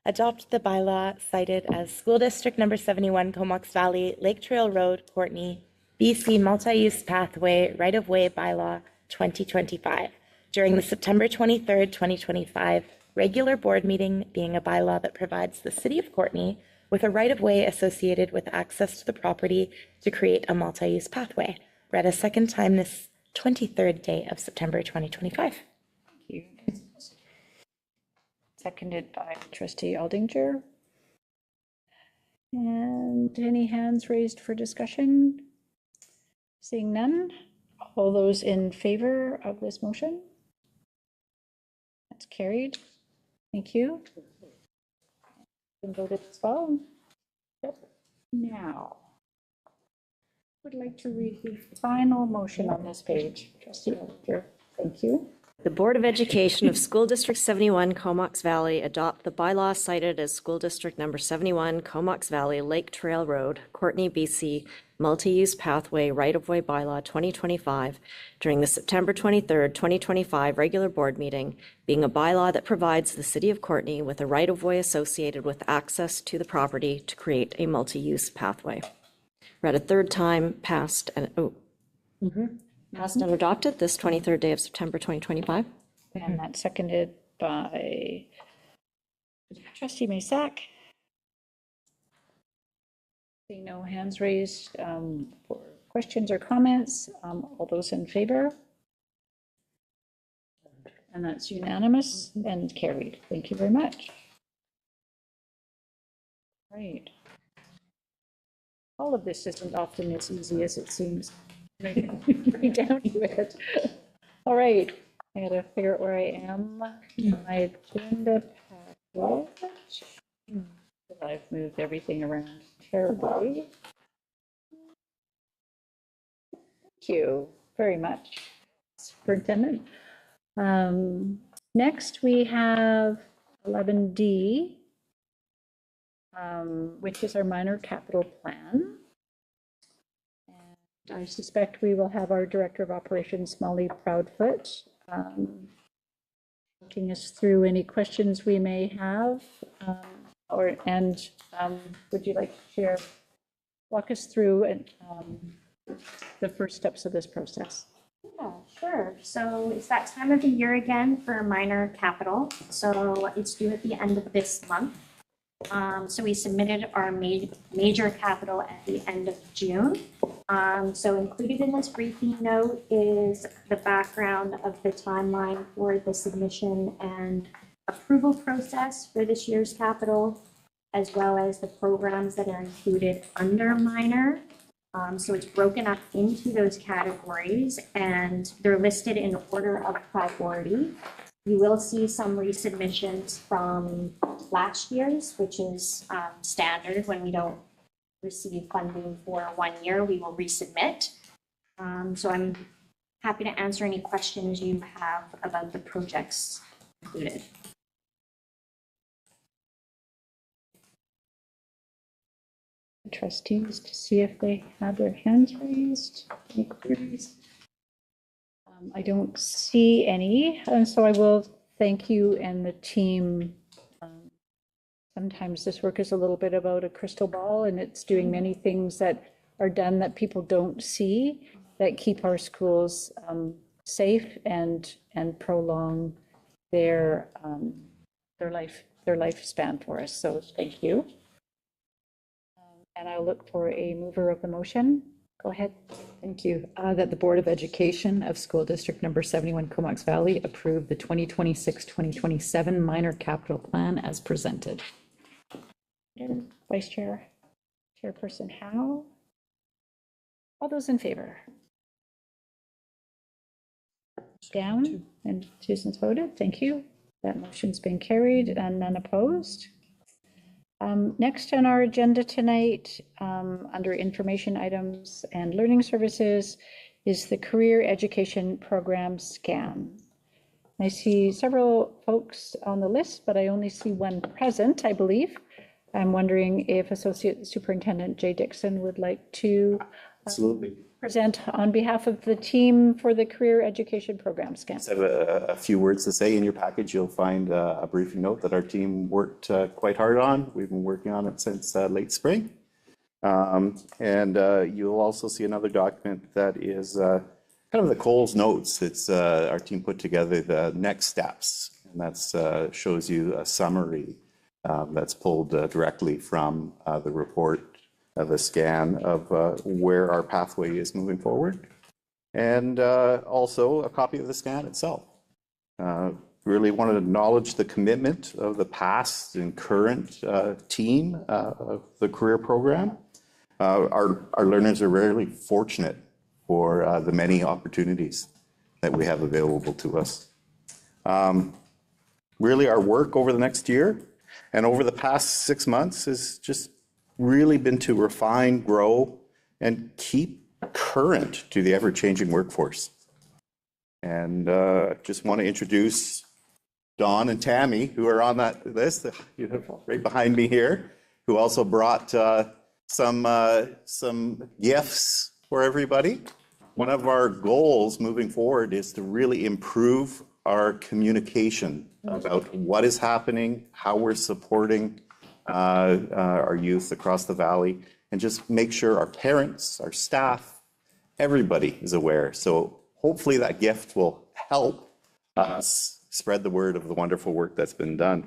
adopt the bylaw cited as School District Number 71, Comox Valley, Lake Trail Road, Courtney, BC Multi-Use Pathway Right-of-Way Bylaw 2025 during the September 23rd, 2025 regular board meeting, being a bylaw that provides the City of Courtney with a right-of-way associated with access to the property to create a multi-use pathway. Read a second time this 23rd day of September 2025. Seconded by trustee Aldinger. And any hands raised for discussion? Seeing none, all those in favor of this motion? That's carried. Thank you. Been voted as well. Yep. Now, would like to read the final motion on this page. Trustee Aldinger, thank you. The Board of Education of School District 71, Comox Valley adopt the bylaw cited as School District Number 71, Comox Valley, Lake Trail Road, Courtney, BC, Multi-Use Pathway Right-of-Way Bylaw 2025 during the September 23rd, 2025 regular board meeting, being a bylaw that provides the City of Courtney with a right-of-way associated with access to the property to create a multi-use pathway. Read a third time, passed and adopted this 23rd day of September 2025. And that's seconded by trustee Masak. Seeing no hands raised for questions or comments, all those in favor? And that's unanimous and carried. Thank you very much. Right. All of this isn't often as easy as it seems. Right down to it. All right, I gotta figure out where I am. My agenda package. I've moved everything around terribly. Thank you very much, Superintendent. Next, we have 11D, which is our minor capital plan. And I suspect we will have our Director of Operations, Molly Proudfoot, looking us through any questions we may have. Would you like to share, walk us through the first steps of this process? Yeah, sure. So it's that time of the year again for minor capital. So it's due at the end of this month. So we submitted our major capital at the end of June. So included in this briefing note is the background of the timeline for the submission and approval process for this year's capital, as well as the programs that are included under minor. So it's broken up into those categories and they're listed in order of priority. You will see some resubmissions from last year's, which is standard. When we don't receive funding for 1 year, we will resubmit. So I'm happy to answer any questions you have about the projects included. Trustees to see if they have their hands raised. Any queries? I don't see any, and so I will thank you and the team. Sometimes this work is a little bit about a crystal ball, and it's doing many things that are done that people don't see that keep our schools safe and prolong their lifespan for us. So thank you. And I'll look for a mover of the motion. Go ahead. Thank you. That the Board of Education of School District Number 71 Comox Valley approve the 2026-2027 minor capital plan as presented. Vice Chair, Chairperson Howe. All those in favor? Down, and Susan's voted. Thank you. That motion's been carried and none opposed. Next on our agenda tonight, under information items and learning services, is the Career Education Program SCAN. I see several folks on the list, but I only see one present, I believe. I'm wondering if Associate Superintendent Jay Dixon would like to Absolutely. present on behalf of the team for the Career Education Program SCAN. Just have a few words to say. In your package, you'll find a briefing note that our team worked quite hard on. We've been working on it since late spring. And you'll also see another document that is kind of the Coles notes. It's our team put together the next steps, and that shows you a summary that's pulled directly from the report, the scan of where our pathway is moving forward, and also a copy of the scan itself. Really want to acknowledge the commitment of the past and current team of the career program. Our learners are rarely fortunate for the many opportunities that we have available to us. Really, our work over the next year and over the past 6 months has just really been to refine, grow, and keep current to the ever-changing workforce. And just want to introduce Dawn and Tammy, who are on that list, right behind me here, who also brought some gifts for everybody. One of our goals moving forward is to really improve our communication about what is happening, how we're supporting our youth across the valley, and just make sure our parents, our staff, everybody is aware. So hopefully that gift will help us spread the word of the wonderful work that's been done.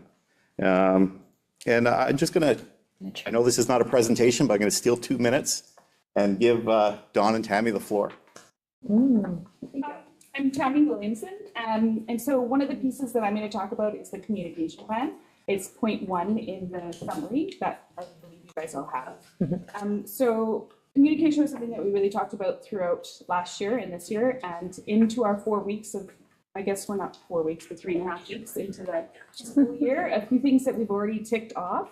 And I'm just going to, I know this is not a presentation, but I'm going to steal 2 minutes and give Dawn and Tammy the floor. I'm Tammy Williamson, and so one of the pieces that I'm going to talk about is the communication plan. It's point 1 in the summary that I believe you guys all have. So communication was something that we really talked about throughout last year and this year, and into our 4 weeks of, I guess we're not 4 weeks, but 3.5 weeks into the school year. A few things that we've already ticked off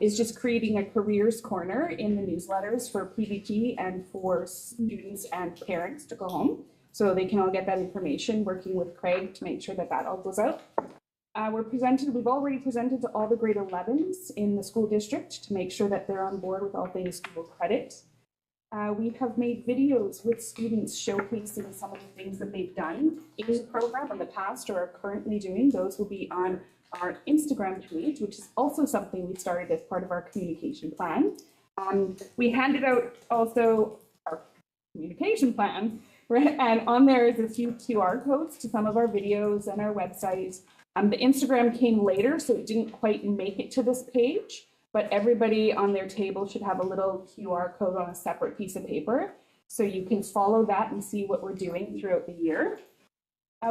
is just creating a careers corner in the newsletters for PVP and for students and parents to go home, so they can all get that information, working with Craig to make sure that that all goes out. We've already presented to all the grade 11s in the school district to make sure that they're on board with all things dual credit. We have made videos with students showcasing some of the things that they've done in the program in the past or are currently doing. Those will be on our Instagram page, which is also something we started as part of our communication plan. We handed out also our communication plan, right? And on there is a few QR codes to some of our videos and our websites. The Instagram came later, so it didn't quite make it to this page, but everybody on their table should have a little QR code on a separate piece of paper, so you can follow that and see what we're doing throughout the year.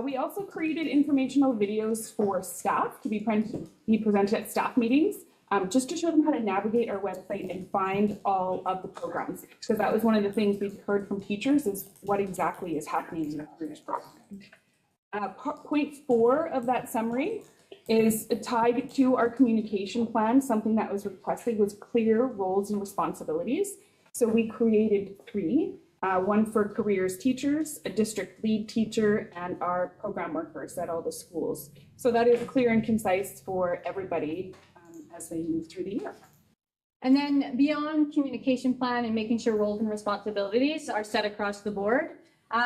We also created informational videos for staff to be presented at staff meetings, just to show them how to navigate our website and find all of the programs, because that was one of the things we've heard from teachers is what exactly is happening in the careers program. Point 4 of that summary is tied to our communication plan. Something that was requested was clear roles and responsibilities. So we created 3, one for careers teachers, a district lead teacher, and our program workers at all the schools. So that is clear and concise for everybody as they move through the year. And then beyond communication plan and making sure roles and responsibilities are set across the board,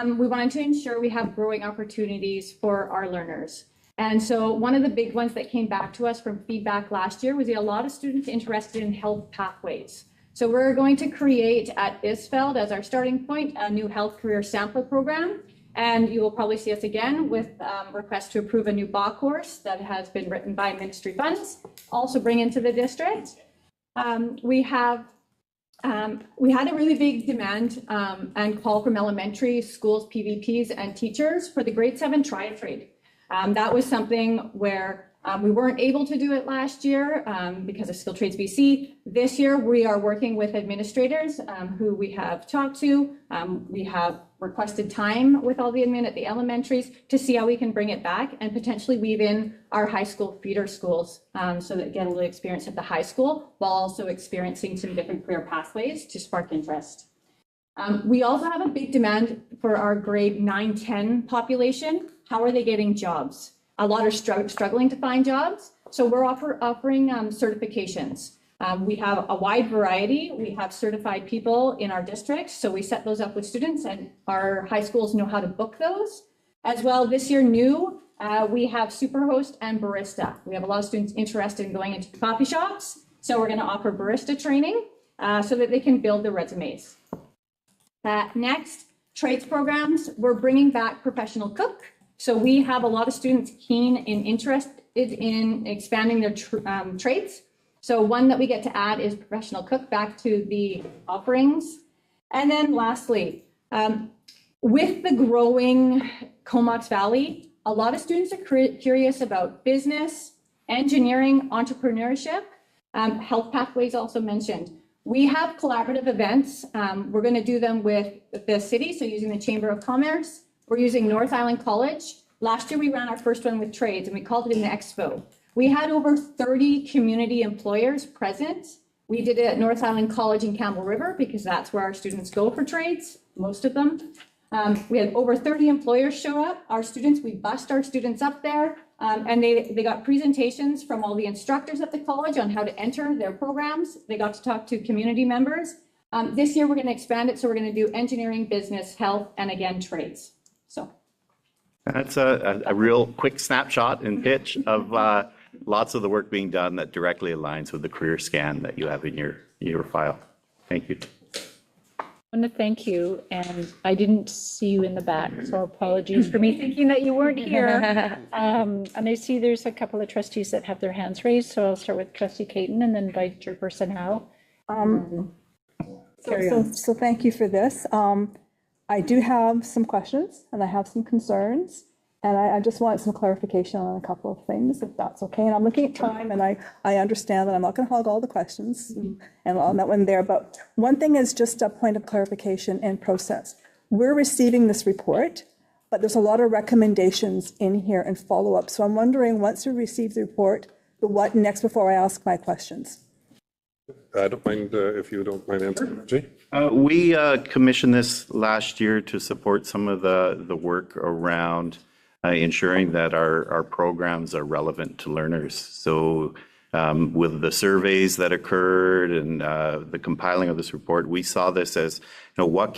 we wanted to ensure we have growing opportunities for our learners. And so one of the big ones that came back to us from feedback last year was a lot of students interested in health pathways. So we're going to create at Isfeld as our starting point a new health career sampler program. And you will probably see us again with requests to approve a new BA course that has been written by ministry funds, also bring into the district. We have We had a really big demand and call from elementary schools, PVPs, and teachers for the grade 7 triad-trade. That was something where we weren't able to do it last year because of Skilled Trades BC. This year, we are working with administrators who we have talked to. We have requested time with all the admin at the elementaries to see how we can bring it back and potentially weave in our high school feeder schools so that get a little experience at the high school while also experiencing some different career pathways to spark interest. We also have a big demand for our grade 9-10 population. How are they getting jobs? A lot are struggling to find jobs. So we're offering certifications. We have a wide variety. We have certified people in our district. So we set those up with students and our high schools know how to book those. As well, this year new, we have Superhost and Barista. We have a lot of students interested in going into coffee shops. So we're going to offer barista training so that they can build their resumes. Next, trades programs. We're bringing back professional cook. So we have a lot of students keen and interested in expanding their trades. So one that we get to add is professional cook back to the offerings. And then lastly, with the growing Comox Valley, a lot of students are curious about business, engineering, entrepreneurship, health pathways also mentioned. We have collaborative events. We're going to do them with the city, so using the Chamber of Commerce. We're using North Island College. Last year, we ran our first one with trades, and we called it an expo. We had over 30 community employers present. We did it at North Island College in Campbell River because that's where our students go for trades, most of them. We had over 30 employers show up. Our students, we bussed our students up there, and they got presentations from all the instructors at the college on how to enter their programs. They got to talk to community members. This year, we're going to expand it, so we're going to do engineering, business, health, and again, trades. So that's a real quick snapshot and pitch of lots of the work being done that directly aligns with the career scan that you have in your file. Thank you. I want to thank you, and I didn't see you in the back, so apologies for me thinking that you weren't here. And I see there's a couple of trustees that have their hands raised, so I'll start with Trustee Caton and then Vice Chairperson Howe. So thank you for this. I do have some questions and I have some concerns, and I just want some clarification on a couple of things, if that's okay. And I'm looking at time, and I understand that I'm not going to hog all the questions and on that one there. But one thing is just a point of clarification and process. We're receiving this report, but there's a lot of recommendations in here and follow up. So I'm wondering, once we receive the report, the what next before I ask my questions. I don't mind if you don't mind answering, Jay. We commissioned this last year to support some of the work around ensuring that our programs are relevant to learners. So with the surveys that occurred and the compiling of this report, we saw this as, what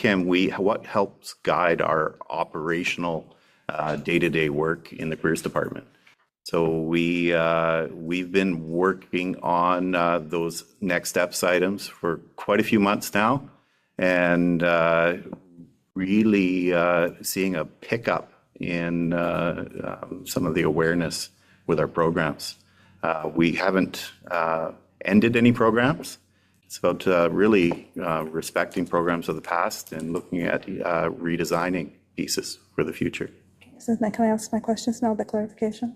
helps guide our operational day-to-day work in the careers department. So we've been working on those next steps items for quite a few months now, and really seeing a pickup in some of the awareness with our programs. We haven't ended any programs. It's about really respecting programs of the past and looking at redesigning pieces for the future. So then can I ask my questions now, the clarification?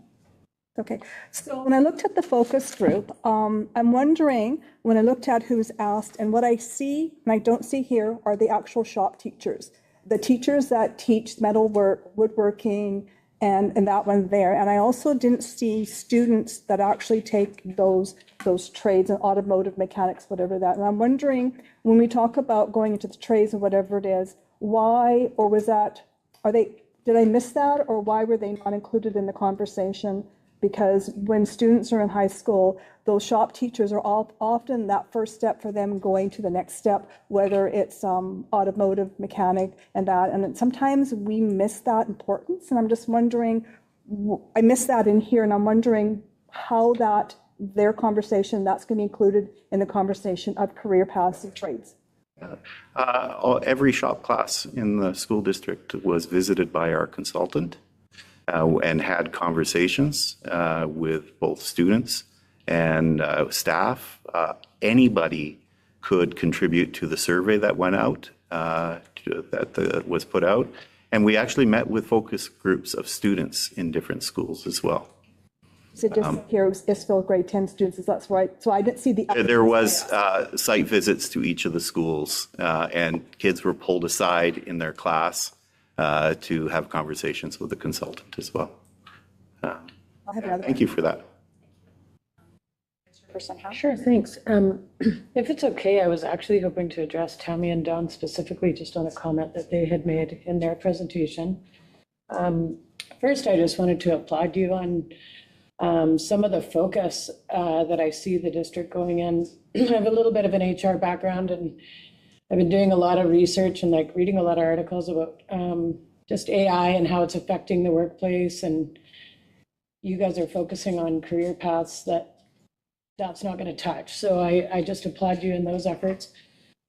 Okay, so when I looked at the focus group, I'm wondering, when I looked at who's asked, and what I see, and I don't see here, are the actual shop teachers. The teachers that teach metalwork, woodworking, and that one there. And I also didn't see students that actually take those trades and automotive mechanics, whatever that. And I'm wondering, when we talk about going into the trades and whatever it is, why, or was that, did I miss that, or why were they not included in the conversation? Because when students are in high school, those shop teachers are often that first step for them going to the next step, whether it's automotive mechanic and that. And sometimes we miss that importance. And I'm just wondering, I miss that in here, and I'm wondering how their conversation, that's going to be included in the conversation of career paths and trades. Every shop class in the school district was visited by our consultant. And had conversations with both students and staff. Anybody could contribute to the survey that went out, that was put out. And we actually met with focus groups of students in different schools as well. So just here, Isfield grade 10 students, is that's right? So I didn't see the. There was site visits to each of the schools, and kids were pulled aside in their class to have conversations with the consultant as well. Thank you for that. Sure, thanks. If it's okay, I was actually hoping to address Tammy and Don specifically just on a comment that they had made in their presentation. First, I just wanted to applaud you on some of the focus that I see the district going in. I have a little bit of an HR background, and I've been doing a lot of research and like reading a lot of articles about just AI and how it's affecting the workplace. And you guys are focusing on career paths that's not going to touch. So I just applaud you in those efforts.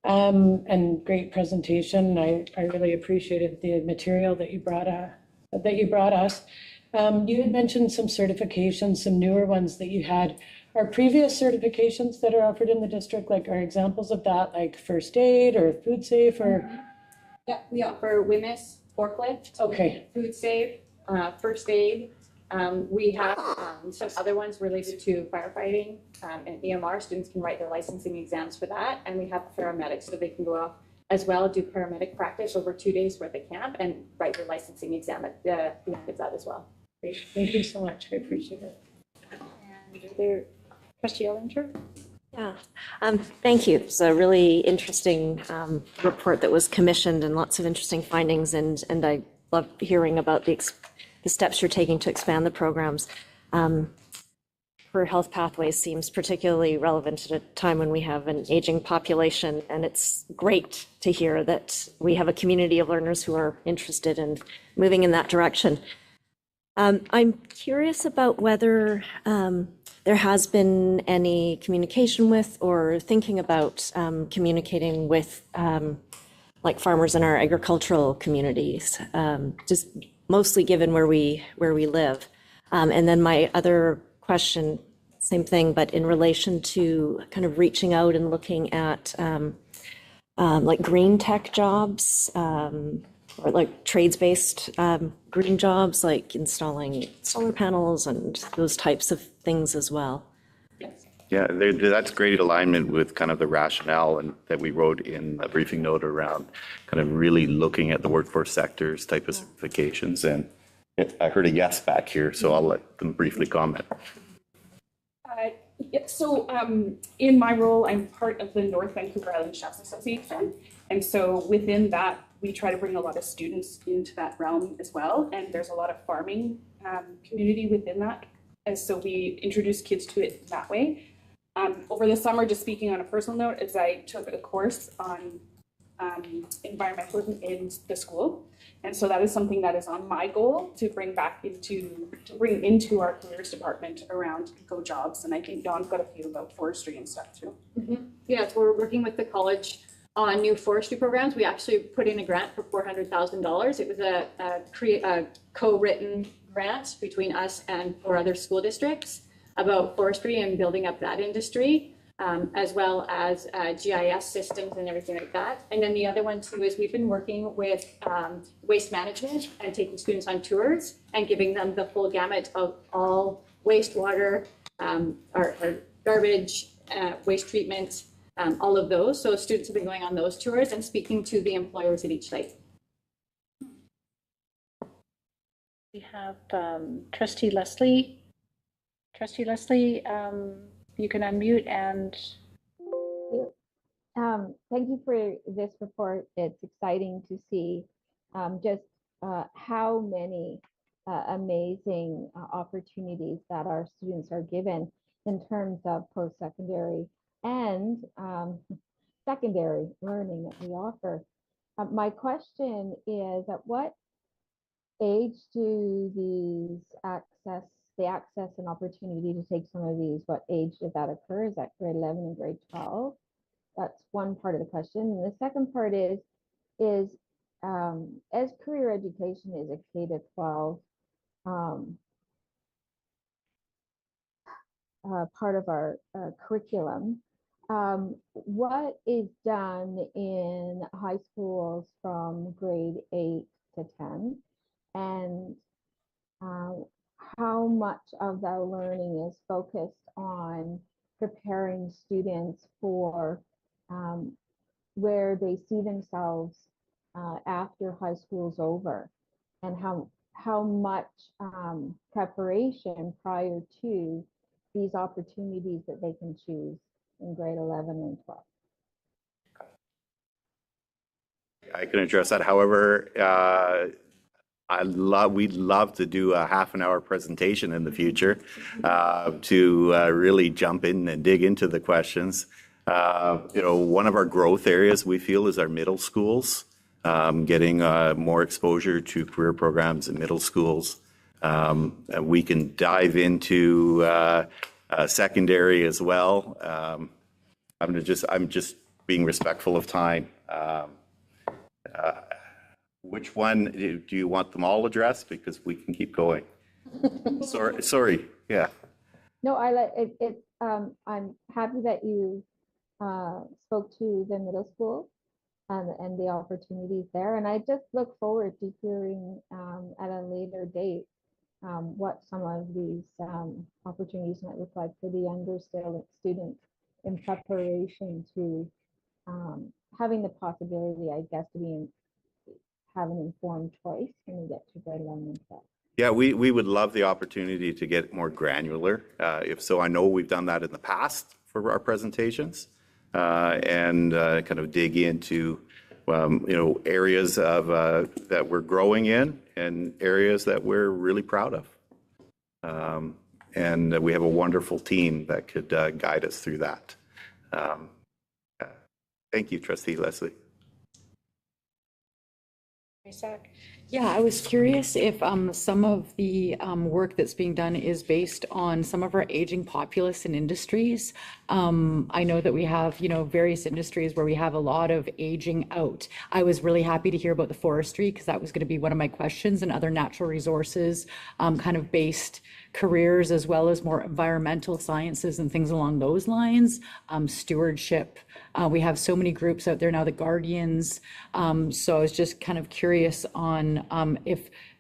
And great presentation. I really appreciated the material that you brought us. You had mentioned some certifications, some newer ones that you had. Are previous certifications that are offered in the district, like are examples of that, like first aid or food safe or? Yeah, we offer WMIS, forklift. Okay. Food safe, first aid. We have some other ones related to firefighting and EMR. Students can write their licensing exams for that. And we have paramedics, so they can go off as well, do paramedic practice over 2 days worth of camp and write their licensing exam at the end of that as well. Great. Thank you so much. I appreciate it. And there, Trustee Ellinger? Yeah, thank you. It's a really interesting report that was commissioned and lots of interesting findings. And I love hearing about the steps you're taking to expand the programs. Career Health Pathways seems particularly relevant at a time when we have an aging population, and it's great to hear that we have a community of learners who are interested in moving in that direction. I'm curious about whether there has been any communication with or thinking about communicating with like farmers in our agricultural communities, just mostly given where we live. And then my other question, same thing, but in relation to kind of reaching out and looking at like green tech jobs, or like trades-based green jobs, like installing solar panels and those types of things as well. Yeah, that's great alignment with kind of the rationale and that we wrote in a briefing note around kind of really looking at the workforce sectors type of certifications. And I heard a yes back here, so I'll let them briefly comment. In my role, I'm part of the North Vancouver Island Chefs Association. And so within that, we try to bring a lot of students into that realm as well. And there's a lot of farming community within that. And so we introduce kids to it that way. Over the summer, just speaking on a personal note, is I took a course on environmentalism in the school. And so that is something that is on my goal to bring into our careers department around eco jobs. And I think Dawn's got a few about forestry and stuff too. Mm-hmm. Yeah, so we're working with the college on new forestry programs. We actually put in a grant for $400,000. It was a co-written grant between us and 4 other school districts about forestry and building up that industry, as well as GIS systems and everything like that. And then the other one too is we've been working with waste management and taking students on tours and giving them the full gamut of all wastewater, our garbage, waste treatment, all of those. So students have been going on those tours and speaking to the employers at each site. We have Trustee Leslie. Trustee Leslie, you can unmute and. Thank you for this report. It's exciting to see just how many amazing opportunities that our students are given in terms of post-secondary and secondary learning that we offer. My question is, at what age do they access an opportunity to take some of these? What age does that occur? Is that grade 11 and grade 12? That's one part of the question. And the second part is as career education is a K-12 part of our curriculum, what is done in high schools from grade 8 to 10, and how much of the learning is focused on preparing students for where they see themselves after high school's over, and how much preparation prior to these opportunities that they can choose in grade 11 and 12. I can address that. However, we'd love to do a half an hour presentation in the future to really jump in and dig into the questions. One of our growth areas we feel is our middle schools, getting more exposure to career programs in middle schools. We can dive into secondary as well. I'm just being respectful of time. Which one do you want them all addressed? Because we can keep going. Sorry. Yeah. No, I like it. I'm happy that you spoke to the middle school and the opportunities there. And I just look forward to hearing at a later date what some of these opportunities might look like for the younger students in preparation to having the possibility, I guess, to have an informed choice when we get to grade 11 and 12. Yeah, we would love the opportunity to get more granular. If so, I know we've done that in the past for our presentations, and kind of dig into areas of that we're growing in and areas that we're really proud of. And we have a wonderful team that could guide us through that. Thank you, Trustee Leslie. Yeah, I was curious if some of the work that's being done is based on some of our aging populace and industries. I know that we have, various industries where we have a lot of aging out. I was really happy to hear about the forestry because that was going to be one of my questions, and other natural resources kind of based careers, as well as more environmental sciences and things along those lines, stewardship. We have so many groups out there now, the Guardians. So I was just kind of curious on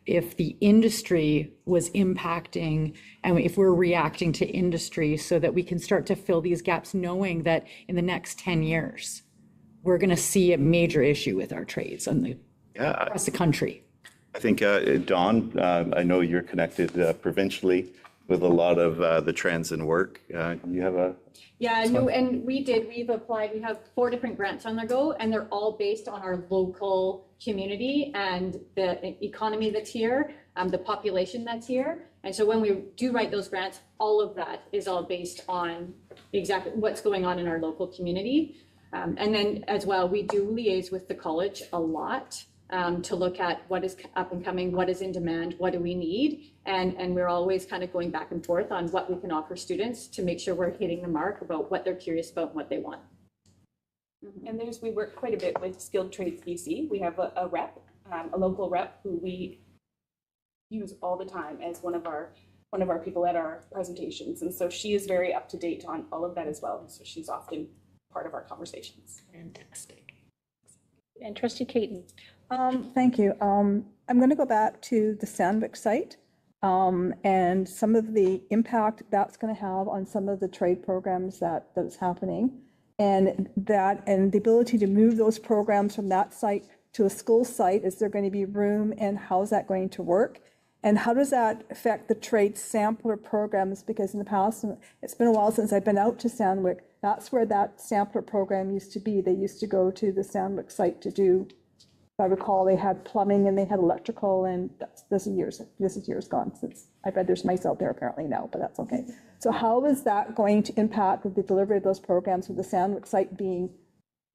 if the industry was impacting, and if we're reacting to industry so that we can start to fill these gaps, knowing that in the next 10 years, we're going to see a major issue with our trades across the country. I think, Dawn, I know you're connected provincially with a lot of the trends and work. You have a... Yeah, no, and we've applied, we have 4 different grants on the go, and they're all based on our local community and the economy that's here, the population that's here. And so when we do write those grants, all of that is all based on exactly what's going on in our local community. And then as well, we do liaise with the college a lot. To look at what is up and coming, what is in demand, what do we need, and we're always kind of going back and forth on what we can offer students to make sure we're hitting the mark about what they're curious about and what they want. And we work quite a bit with Skilled Trades BC. We have a rep, a local rep who we use all the time as one of our people at our presentations, and so she is very up to date on all of that as well. So she's often part of our conversations. Fantastic. And Trustee Caton. Thank you. I'm going to go back to the Sandvik site and some of the impact that's going to have on some of the trade programs that's happening, and the ability to move those programs from that site to a school site. Is there going to be room, and how is that going to work? And how does that affect the trade sampler programs? Because in the past, and it's been a while since I've been out to Sandvik, that's where that sampler program used to be. They used to go to the Sandvik site to do, if I recall, they had plumbing and they had electrical, and this is years gone since. I bet there's mice out there apparently now, but that's okay. So how is that going to impact with the delivery of those programs with the Sandvik site being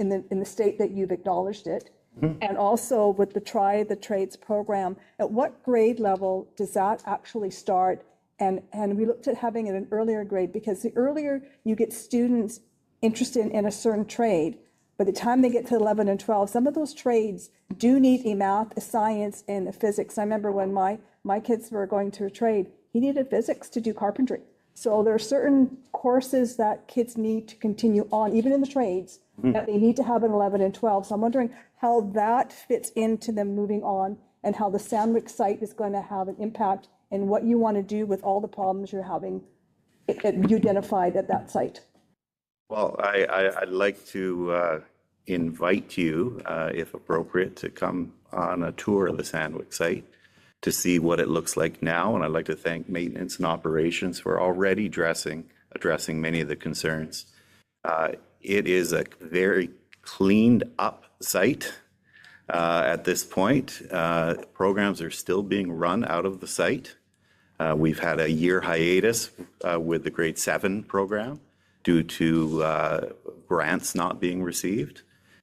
in the state that you've acknowledged it? Mm-hmm. And also with the Try the Trades program, at what grade level does that actually start? And we looked at having it an earlier grade, because the earlier you get students interested in a certain trade, by the time they get to 11 and 12, some of those trades do need a math, a science, and a physics. I remember when my kids were going to a trade, he needed physics to do carpentry. So there are certain courses that kids need to continue on, even in the trades, that they need to have in 11 and 12. So I'm wondering how that fits into them moving on and how the Sandwich site is going to have an impact in what you want to do with all the problems you're having you identified at that site. Well, I'd like to invite you, if appropriate, to come on a tour of the Sandwich site to see what it looks like now. And I'd like to thank maintenance and operations for already addressing many of the concerns. It is a very cleaned up site at this point. Programs are still being run out of the site. We've had a year hiatus with the grade 7 program due to grants not being received.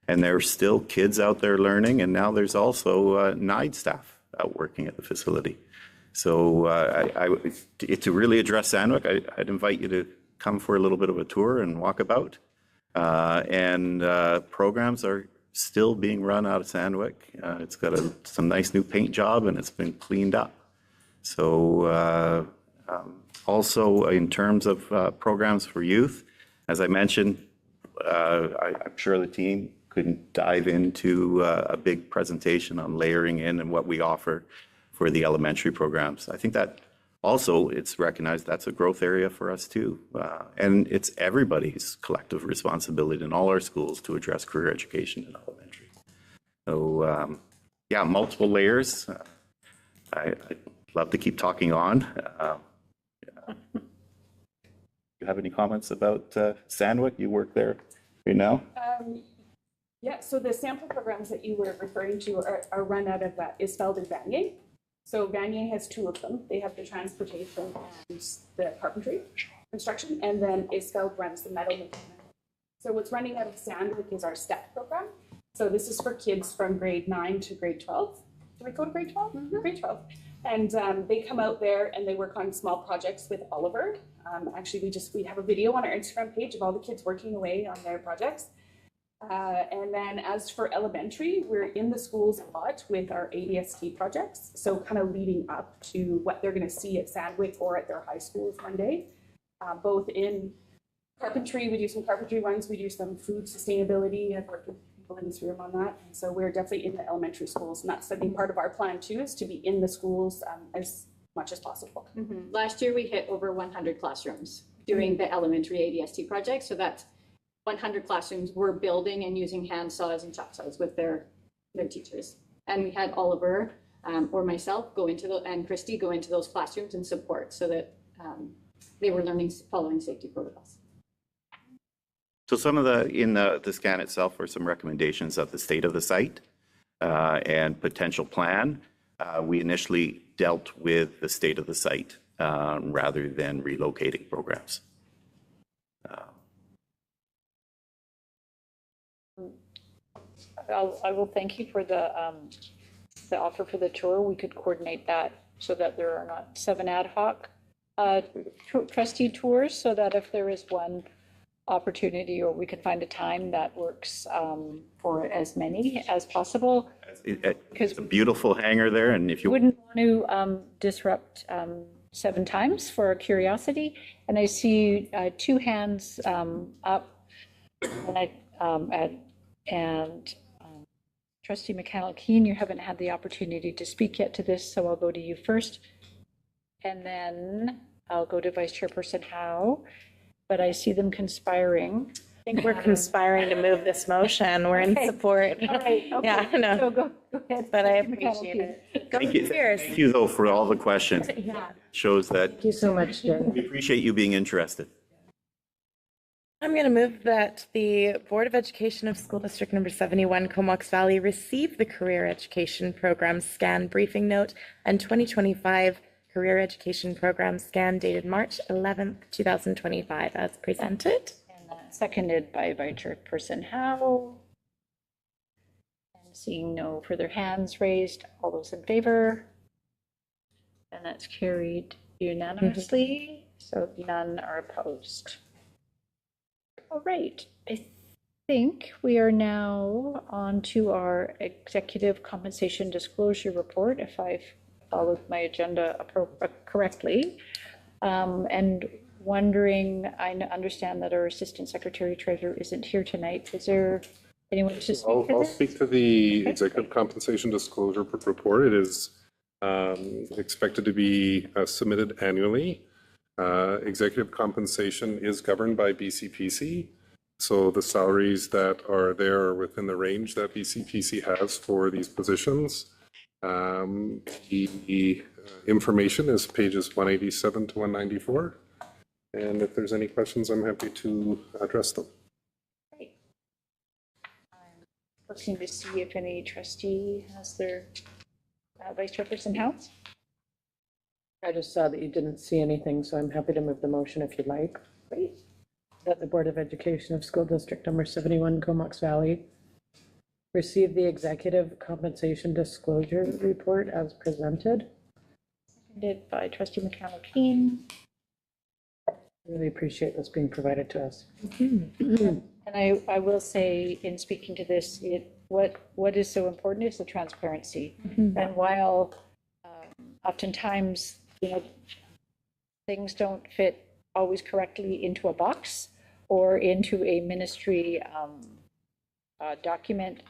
And there are still kids out there learning, and now there's also NIDE staff out working at the facility. So to really address Sandwich, I'd invite you to come for a little bit of a tour and walk about. Programs are still being run out of Sandwich. It's got some nice new paint job, and it's been cleaned up. So also in terms of programs for youth, as I mentioned, I'm sure the team couldn't dive into a big presentation on layering in and what we offer for the elementary programs. I think that also it's recognized that's a growth area for us too. And it's everybody's collective responsibility in all our schools to address career education in elementary. So yeah, multiple layers. I'd love to keep talking on. You have any comments about Sandwich? You work there right now? Yeah, so the sample programs that you were referring to are run out of Isfeld and Vanier. So Vanier has 2 of them. They have the transportation and the carpentry construction, and then Isfeld runs the metal mechanic. So what's running out of Sandwich is our STEP program. So this is for kids from grade 9 to grade 12. Do we go to grade 12? Mm-hmm. Grade 12. And they come out there and they work on small projects with Oliver. Actually, we have a video on our Instagram page of all the kids working away on their projects. And then as for elementary, we're in the schools a lot with our ADST projects. So kind of leading up to what they're going to see at Sandwich or at their high schools one day. Both in carpentry, we do some carpentry ones, we do some food sustainability. I've worked with people in this room on that. And so we're definitely in the elementary schools, and that's a big part of our plan too, is to be in the schools as much as possible. Mm-hmm. Last year, we hit over 100 classrooms doing the elementary ADST project. So that's 100 classrooms were building and using hand saws and chop saws with their teachers. And we had Oliver or myself and Christy go into those classrooms and support so that they were learning, following safety protocols. So some of in the scan itself were some recommendations of the state of the site and potential plan. We initially dealt with the state of the site rather than relocating programs. I will thank you for the offer for the tour. We could coordinate that so that there are not 7 ad hoc trustee tours, so that if there is one opportunity or we can find a time that works for as many as possible. It's a beautiful hangar there, and if you wouldn't want to disrupt 7 times for curiosity. And I see 2 hands up, and Trustee McConnell-Keen, you haven't had the opportunity to speak yet to this, so I'll go to you first. And then I'll go to Vice Chairperson Howe, but I see them conspiring. I think we're conspiring to move this motion. We're in support. All right, okay. Yeah, no. So go ahead. But I appreciate it. Go Pierce. Thank you, though, for all the questions. Yeah. Shows that Thank you so much, Jen. we appreciate you being interested. I'm going to move that the Board of Education of School District Number 71, Comox Valley, receive the Career Education Program Scan Briefing Note and 2025 Career Education Program Scan dated March 11th, 2025 as presented. And seconded by Vice Chairperson Howe. And seeing no further hands raised, all those in favor? And that's carried unanimously, so none are opposed. All right, I think we are now on to our executive compensation disclosure report, if I've followed my agenda correctly. And wondering, I understand that our Assistant Secretary Treasurer isn't here tonight. Is there anyone to speak to I'll this? speak to the executive compensation disclosure report. It is expected to be submitted annually. Executive compensation is governed by BCPC. So the salaries that are there are within the range that BCPC has for these positions. The information is pages 187 to 194. And if there's any questions, I'm happy to address them. Great. I'm looking to see if any trustee has their Vice Chairperson House. I just saw that you didn't see anything, so I'm happy to move the motion if you'd like. Great. That the Board of Education of School District Number 71, Comox Valley, receive the Executive Compensation Disclosure Report as presented. Seconded by Trustee McConnell-Keen. Really appreciate this being provided to us. And I will say, in speaking to this, what is so important is the transparency. And while oftentimes, things don't fit always correctly into a box or into a ministry document,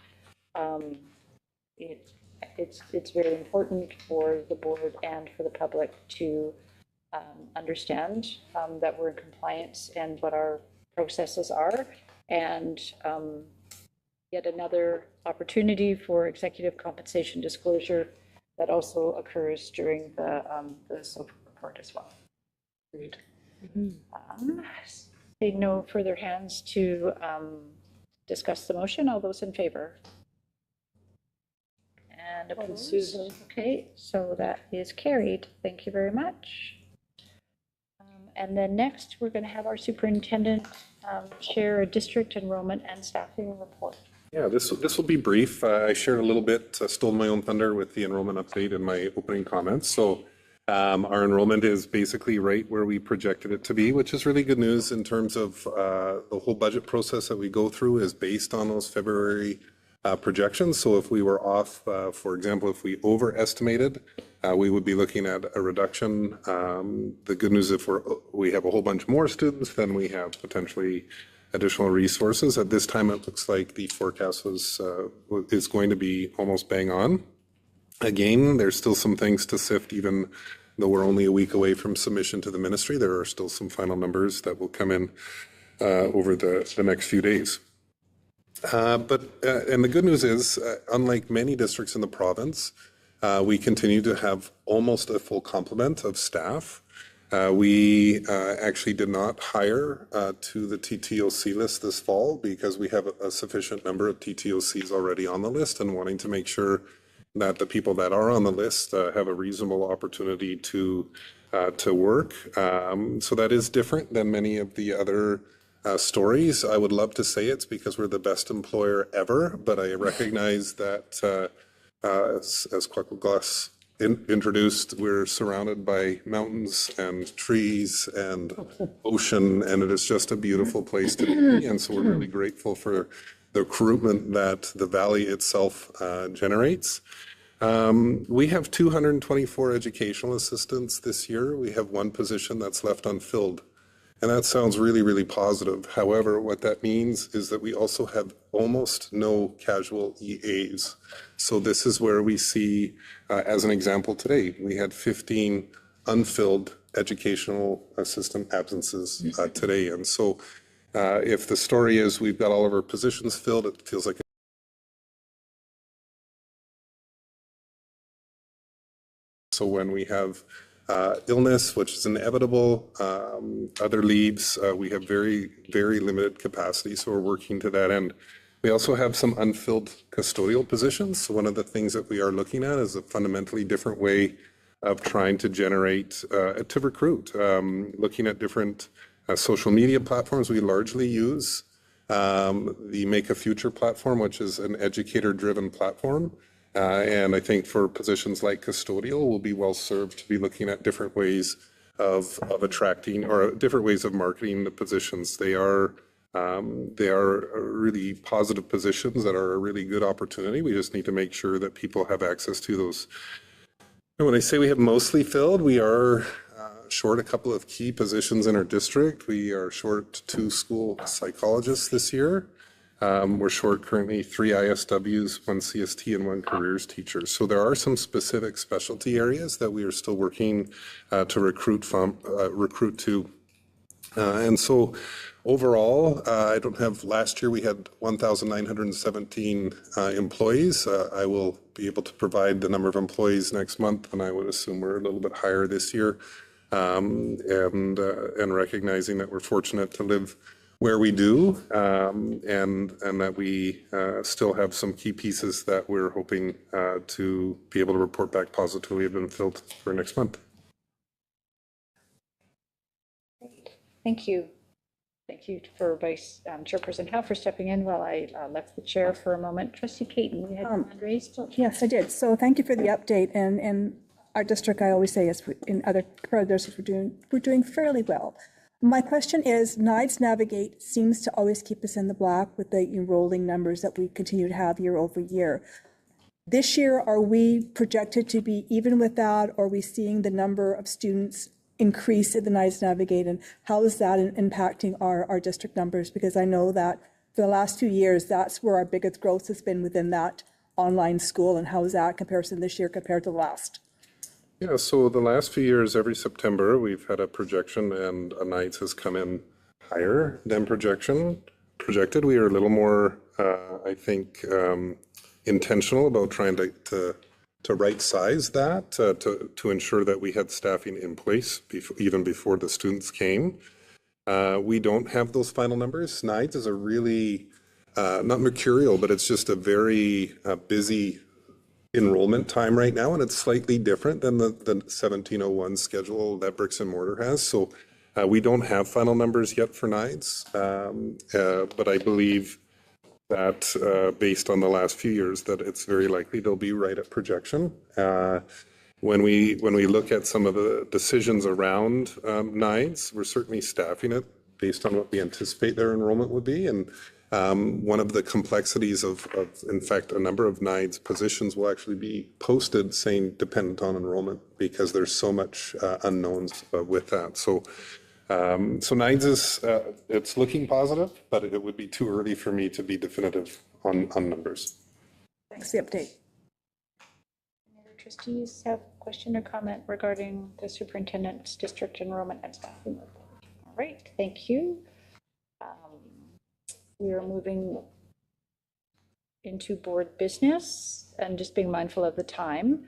it's very important for the board and for the public to understand that we're in compliance and what our processes are. And yet another opportunity for executive compensation disclosure that also occurs during the SOAP report as well. Agreed. Seeing no further hands to discuss the motion, all those in favor? And opposed? Susan. Okay, so that is carried. Thank you very much. And then next, we're going to have our superintendent share a district enrollment and staffing report. Yeah, this will be brief. I shared a little bit, stole my own thunder with the enrollment update in my opening comments. So our enrollment is basically right where we projected it to be, which is really good news in terms of the whole budget process that we go through is based on those February projections. So if we were off, for example, if we overestimated, we would be looking at a reduction. The good news, if we have a whole bunch more students, then we have potentially additional resources. At this time, it looks like the forecast is going to be almost bang on. Again, there's still some things to sift, even though we're only a week away from submission to the ministry. There are still some final numbers that will come in over the next few days. And the good news is, unlike many districts in the province, we continue to have almost a full complement of staff. We actually did not hire to the TTOC list this fall because we have a sufficient number of TTOCs already on the list and wanting to make sure that the people that are on the list have a reasonable opportunity to work. So that is different than many of the other stories. I would love to say it's because we're the best employer ever, but I recognize that as Kwakwaka'wakw introduced, we're surrounded by mountains and trees and ocean, and it is just a beautiful place to be. And so we're really grateful for the recruitment that the valley itself generates. We have 224 educational assistants this year. We have one position that's left unfilled. And that sounds really, really positive. However, what that means is that we also have almost no casual EAs. So this is where we see, as an example today, we had 15 unfilled educational assistant absences today. And so if the story is we've got all of our positions filled, it feels like so when we have illness, which is inevitable, other leaves, we have very, very limited capacity, so we're working to that end. We also have some unfilled custodial positions. So one of the things that we are looking at is a fundamentally different way of trying to generate, to recruit, looking at different social media platforms. We largely use the Make a Future platform, which is an educator-driven platform. And I think for positions like custodial, we'll be well served to be looking at different ways of attracting or different ways of marketing the positions. They are really positive positions that are a really good opportunity. We just need to make sure that people have access to those. And when I say we have mostly filled, we are short a couple of key positions in our district. We are short 2 school psychologists this year. We're short currently 3 ISWs, 1 CST, and 1 careers teacher. So there are some specific specialty areas that we are still working to recruit to. And so overall, I don't have, last year we had 1,917 employees. I will be able to provide the number of employees next month, and I would assume we're a little bit higher this year. And recognizing that we're fortunate to live where we do, and that we still have some key pieces that we're hoping to be able to report back positively have been filled for next month. Thank you. Thank you for Vice Chairperson Howe for stepping in while I left the chair for a moment. Trustee Caton, you had your hand raised. Yes, I did. So thank you for the update. And our district, I always say, as in other districts, we're doing fairly well. My question is, NIDES Navigate seems to always keep us in the black with the enrolling numbers that we continue to have year over year. This year, are we projected to be even with that, or are we seeing the number of students increase in the NIDES Navigate, and how is that impacting our district numbers? Because I know that for the last 2 years, that's where our biggest growth has been within that online school, and how is that comparison this year compared to last? Yeah, so the last few years, every September, we've had a projection, and a NIDES has come in higher than projected. We are a little more, I think, intentional about trying to right size that, to ensure that we had staffing in place even before the students came. We don't have those final numbers. NIDES is a really, not mercurial, but it's just a very busy enrollment time right now, and it's slightly different than the 1701 schedule that Bricks and Mortar has. So we don't have final numbers yet for NIDES, but I believe that based on the last few years, that it's very likely they'll be right at projection. When we look at some of the decisions around NIDES, we're certainly staffing it based on what we anticipate their enrollment would be. And one of the complexities of, in fact, a number of NIDES positions will actually be posted saying dependent on enrollment, because there's so much unknowns with that. So NIDES is, it's looking positive, but it would be too early for me to be definitive on numbers. Thanks for the update. Any other trustees have a question or comment regarding the superintendent's district enrollment and staffing report? All right, thank you. We are moving into board business and just being mindful of the time.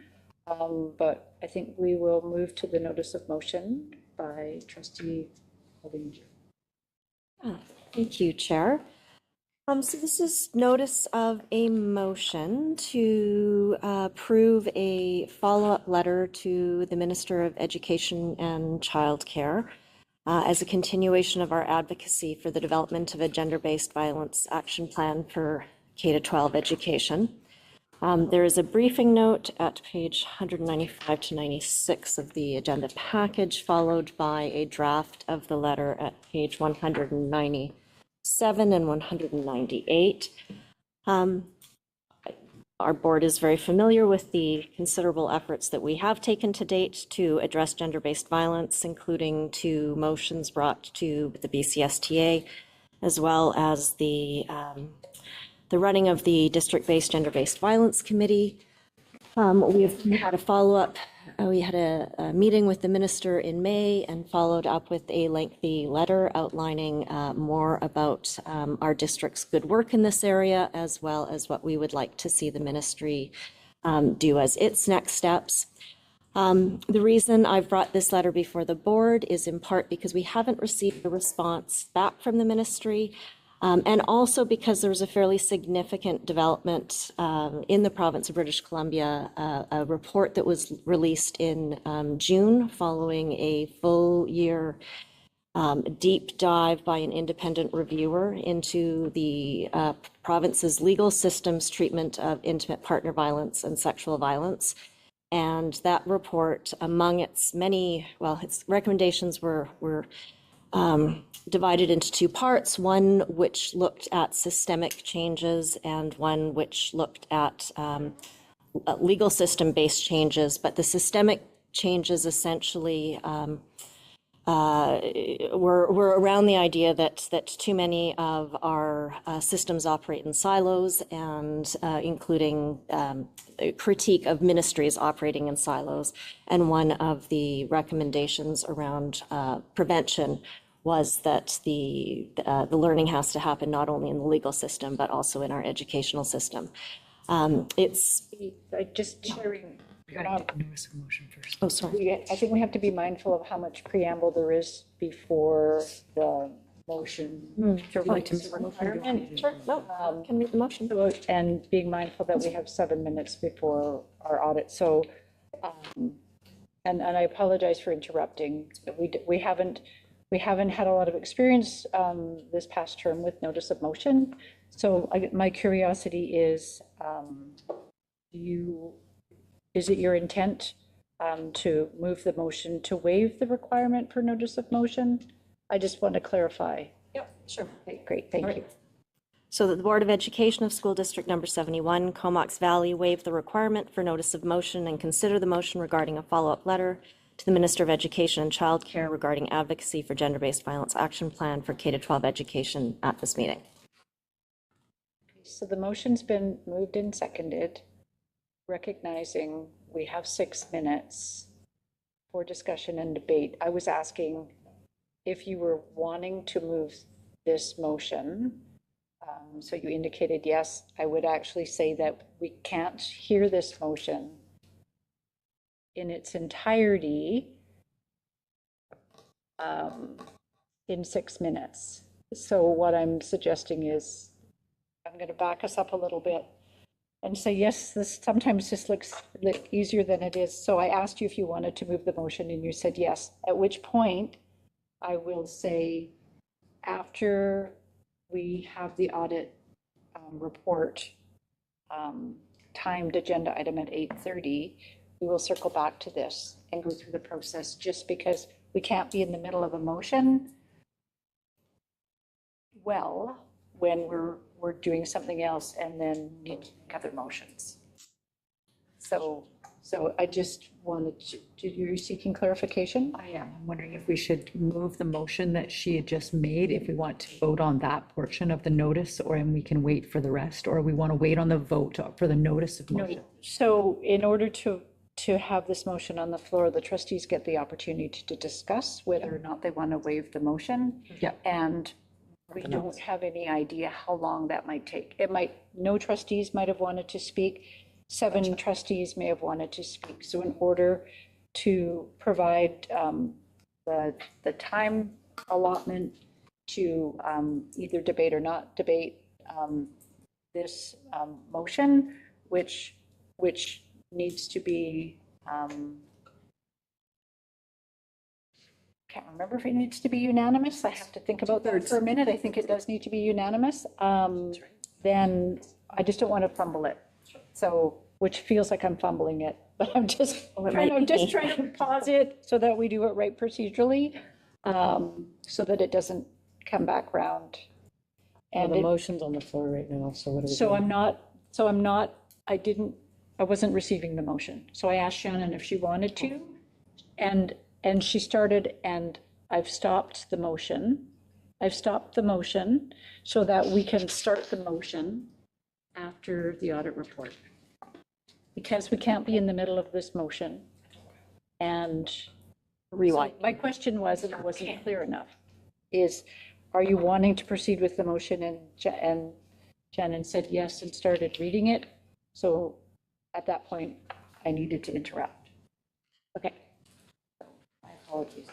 But I think we will move to the notice of motion by Trustee Holdinger. Thank you, Chair. So this is notice of a motion to approve a follow-up letter to the Minister of Education and Childcare as a continuation of our advocacy for the development of a gender-based violence action plan for K-12 education. There is a briefing note at page 195 to 96 of the agenda package, followed by a draft of the letter at page 197 and 198. Our board is very familiar with the considerable efforts that we have taken to date to address gender-based violence, including 2 motions brought to the BCSTA, as well as the running of the district-based gender-based violence committee. We have had a follow-up. We had a meeting with the minister in May and followed up with a lengthy letter outlining more about our district's good work in this area, as well as what we would like to see the ministry do as its next steps. The reason I've brought this letter before the board is in part because we haven't received a response back from the ministry, and also because there was a fairly significant development in the province of British Columbia, a report that was released in June following a full year deep dive by an independent reviewer into the province's legal system's treatment of intimate partner violence and sexual violence. And that report, among its many, well, its recommendations were divided into 2 parts, one which looked at systemic changes and one which looked at legal system-based changes. But the systemic changes essentially we're around the idea that too many of our systems operate in silos, and including a critique of ministries operating in silos. And one of the recommendations around prevention was that the learning has to happen not only in the legal system, but also in our educational system. It's Just sharing. Notice of motion first. Oh, sorry. I think we have to be mindful of how much preamble there is before the motion. To Would you like to make a motion? Sure, no, can make the motion. And being mindful that we have 7 minutes before our audit. So, and I apologize for interrupting. We haven't had a lot of experience this past term with notice of motion. So my curiosity is, is it your intent to move the motion to waive the requirement for notice of motion? I just want to clarify. Yep, sure. Okay, great, thank you. So that the Board of Education of School District Number 71, Comox Valley, waive the requirement for notice of motion and consider the motion regarding a follow-up letter to the Minister of Education and Childcare regarding advocacy for gender-based violence action plan for K-12 education at this meeting. So the motion's been moved and seconded, recognizing we have 6 minutes for discussion and debate. I was asking if you were wanting to move this motion. So you indicated yes. I would actually say that we can't hear this motion in its entirety in 6 minutes. So what I'm suggesting is I'm going to back us up a little bit and say, yes, sometimes this looks easier than it is. So I asked you if you wanted to move the motion and you said yes, at which point I will say after we have the audit report timed agenda item at 8:30, we will circle back to this and go through the process, just because we can't be in the middle of a motion when we're doing something else and then need to make other motions. So I just wanted to, you're seeking clarification? I am. I'm wondering if we should move the motion that she had just made, if we want to vote on that portion of the notice, or and we can wait for the rest, or we want to wait on the vote for the notice of motion. No. So in order to have this motion on the floor, the trustees get the opportunity to discuss whether or not they want to waive the motion. Yeah. And we don't have any idea how long that might take. No trustees might have wanted to speak. 7 trustees may have wanted to speak. So in order to provide the time allotment to either debate or not debate this motion, which needs to be, can't remember if it needs to be unanimous. I have to think about that for a minute. I think it does need to be unanimous. Then I just don't want to fumble it. So, which feels like I'm fumbling it, but I'm just trying to pause it so that we do it right procedurally, so that it doesn't come back round. And the motion's on the floor right now, so what do we do? I wasn't receiving the motion. So I asked Shannon if she wanted to, and she started, and I've stopped the motion. I've stopped the motion so that we can start the motion after the audit report. Because we can't be in the middle of this motion. And rewind. So my question was, and it wasn't clear enough, is are you wanting to proceed with the motion? And Shannon said yes and started reading it. So at that point, I needed to interrupt. Okay. My apologies.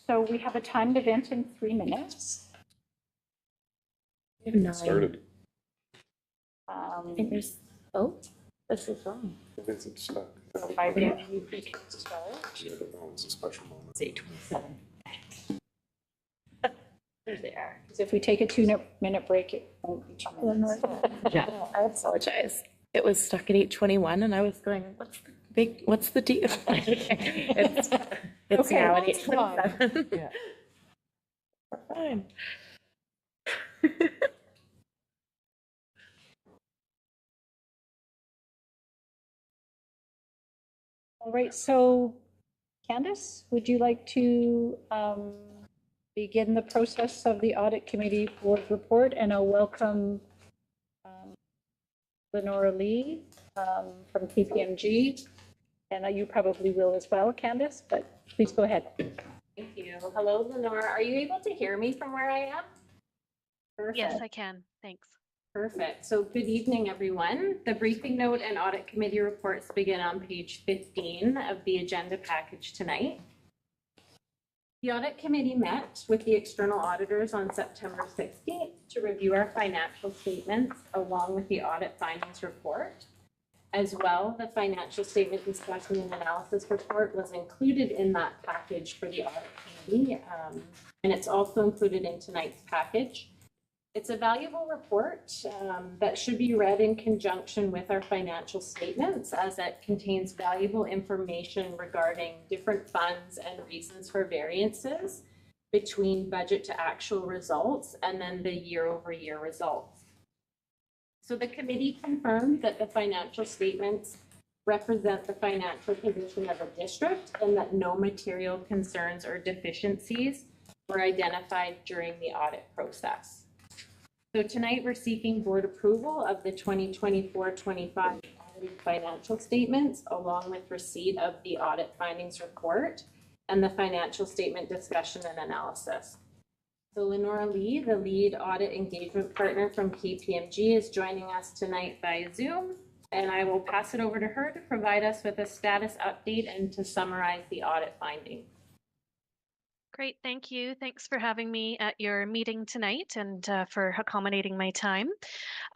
So we have a timed event in 3 minutes. We have 9. Started. I think there's, this is wrong. It's stuck. So 5 minutes, we can start. I don't know, it's a special moment. It's 8:27. There they are. Because if we take a 2-minute break, it won't be 2 minutes. Yeah. I apologize. It was stuck at 8:21 and I was going, what's the deal? It's Okay, now at that's fine. 8:27. Yeah. We're fine. All right, so Candace, would you like to begin the process of the audit committee board report? And I'll welcome Lenora Lee from KPMG. And you probably will as well, Candace, but please go ahead. Thank you. Hello, Lenora. Are you able to hear me from where I am? Perfect. Yes, I can. Thanks. Perfect. So good evening, everyone. The briefing note and audit committee reports begin on page 15 of the agenda package tonight. The audit committee met with the external auditors on September 16th to review our financial statements along with the audit findings report. As well, the financial statement discussion and analysis report was included in that package for the audit committee, and it's also included in tonight's package. It's a valuable report that should be read in conjunction with our financial statements, as it contains valuable information regarding different funds and reasons for variances between budget to actual results and then the year-over-year results. So the committee confirmed that the financial statements represent the financial position of the district and that no material concerns or deficiencies were identified during the audit process. So tonight we're seeking board approval of the 2024-25 audited financial statements along with receipt of the audit findings report and the financial statement discussion and analysis. So Lenora Lee, the lead audit engagement partner from KPMG, is joining us tonight via Zoom, and I will pass it over to her to provide us with a status update and to summarize the audit findings. Great, thank you. Thanks for having me at your meeting tonight and for accommodating my time.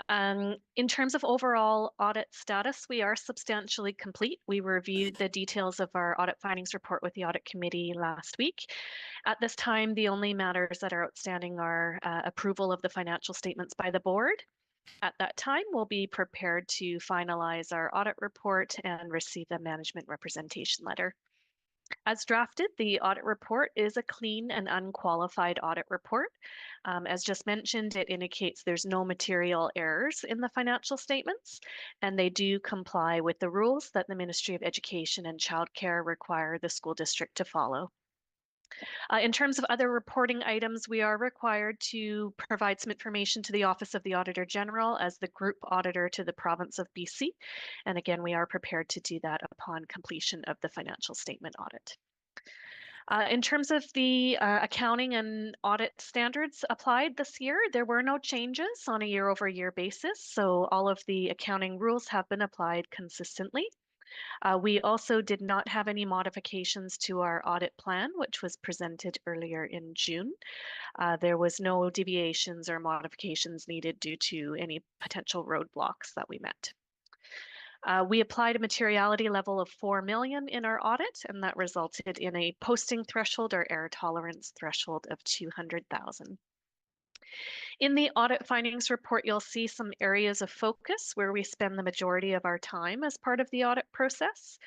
In terms of overall audit status, we are substantially complete. We reviewed the details of our audit findings report with the audit committee last week. At this time, the only matters that are outstanding are approval of the financial statements by the board. At that time, we'll be prepared to finalize our audit report and receive a management representation letter. As drafted, the audit report is a clean and unqualified audit report. As just mentioned, it indicates there's no material errors in the financial statements, and they do comply with the rules that the Ministry of Education and Childcare require the school district to follow. In terms of other reporting items, we are required to provide some information to the Office of the Auditor General as the group auditor to the province of BC. And again, we are prepared to do that upon completion of the financial statement audit. In terms of the accounting and audit standards applied this year, there were no changes on a year-over-year basis. So all of the accounting rules have been applied consistently. We also did not have any modifications to our audit plan, which was presented earlier in June. There was no deviations or modifications needed due to any potential roadblocks that we met. We applied a materiality level of 4 million in our audit, and that resulted in a posting threshold or error tolerance threshold of 200,000. In the audit findings report, you'll see some areas of focus where we spend the majority of our time as part of the audit process.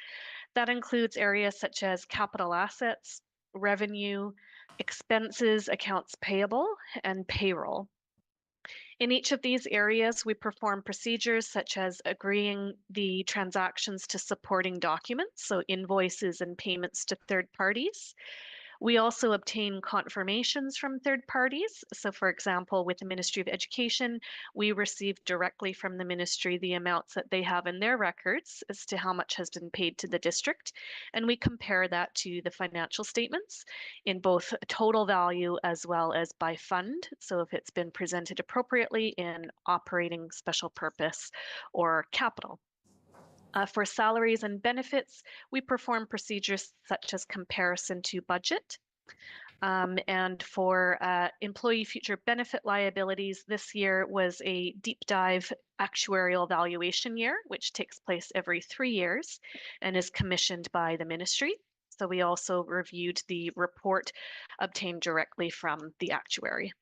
That includes areas such as capital assets, revenue, expenses, accounts payable, and payroll. In each of these areas, we perform procedures such as agreeing the transactions to supporting documents, so invoices and payments to third parties. We also obtain confirmations from third parties. So for example, with the Ministry of Education, we receive directly from the ministry the amounts that they have in their records as to how much has been paid to the district. And we compare that to the financial statements in both total value as well as by fund. So if it's been presented appropriately in operating, special purpose, or capital. For salaries and benefits, we perform procedures such as comparison to budget. And for employee future benefit liabilities, this year was a deep dive actuarial valuation year, which takes place every 3 years and is commissioned by the ministry. So we also reviewed the report obtained directly from the actuary.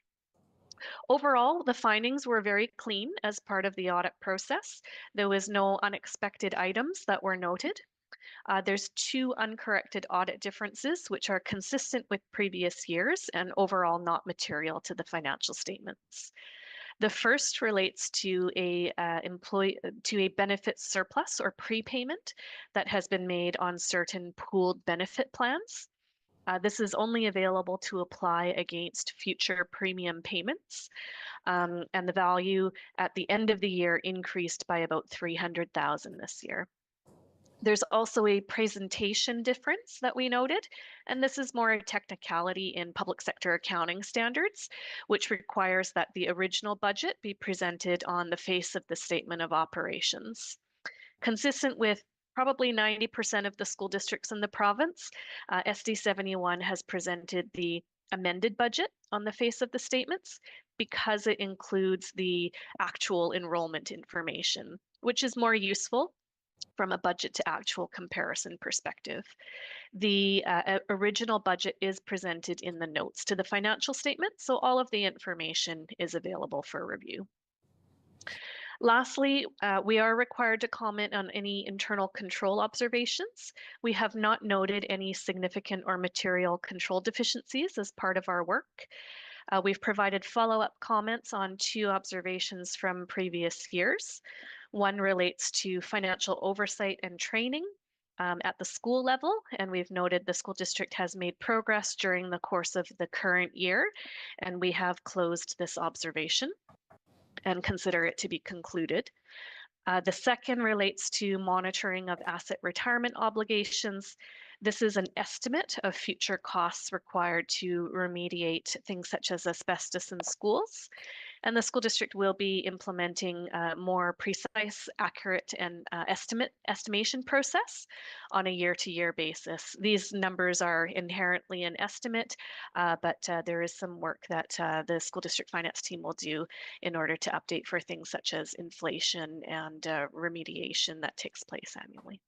Overall, the findings were very clean as part of the audit process. There was no unexpected items that were noted. There's 2 uncorrected audit differences, which are consistent with previous years and overall not material to the financial statements. The first relates to a benefit surplus or prepayment that has been made on certain pooled benefit plans. This is only available to apply against future premium payments, and the value at the end of the year increased by about $300,000 this year. There's also a presentation difference that we noted, and this is more a technicality in public sector accounting standards, which requires that the original budget be presented on the face of the statement of operations. Consistent with probably 90% of the school districts in the province, SD 71 has presented the amended budget on the face of the statements because it includes the actual enrollment information, which is more useful from a budget to actual comparison perspective. The original budget is presented in the notes to the financial statement, so all of the information is available for review. Lastly, we are required to comment on any internal control observations. We have not noted any significant or material control deficiencies as part of our work. We've provided follow-up comments on 2 observations from previous years. One relates to financial oversight and training at the school level, and we've noted the school district has made progress during the course of the current year, and we have closed this observation and consider it to be concluded. The second relates to monitoring of asset retirement obligations. This is an estimate of future costs required to remediate things such as asbestos in schools. And the school district will be implementing a more precise, accurate, and estimation process on a year-to-year basis. These numbers are inherently an estimate, but there is some work that the school district finance team will do in order to update for things such as inflation and remediation that takes place annually.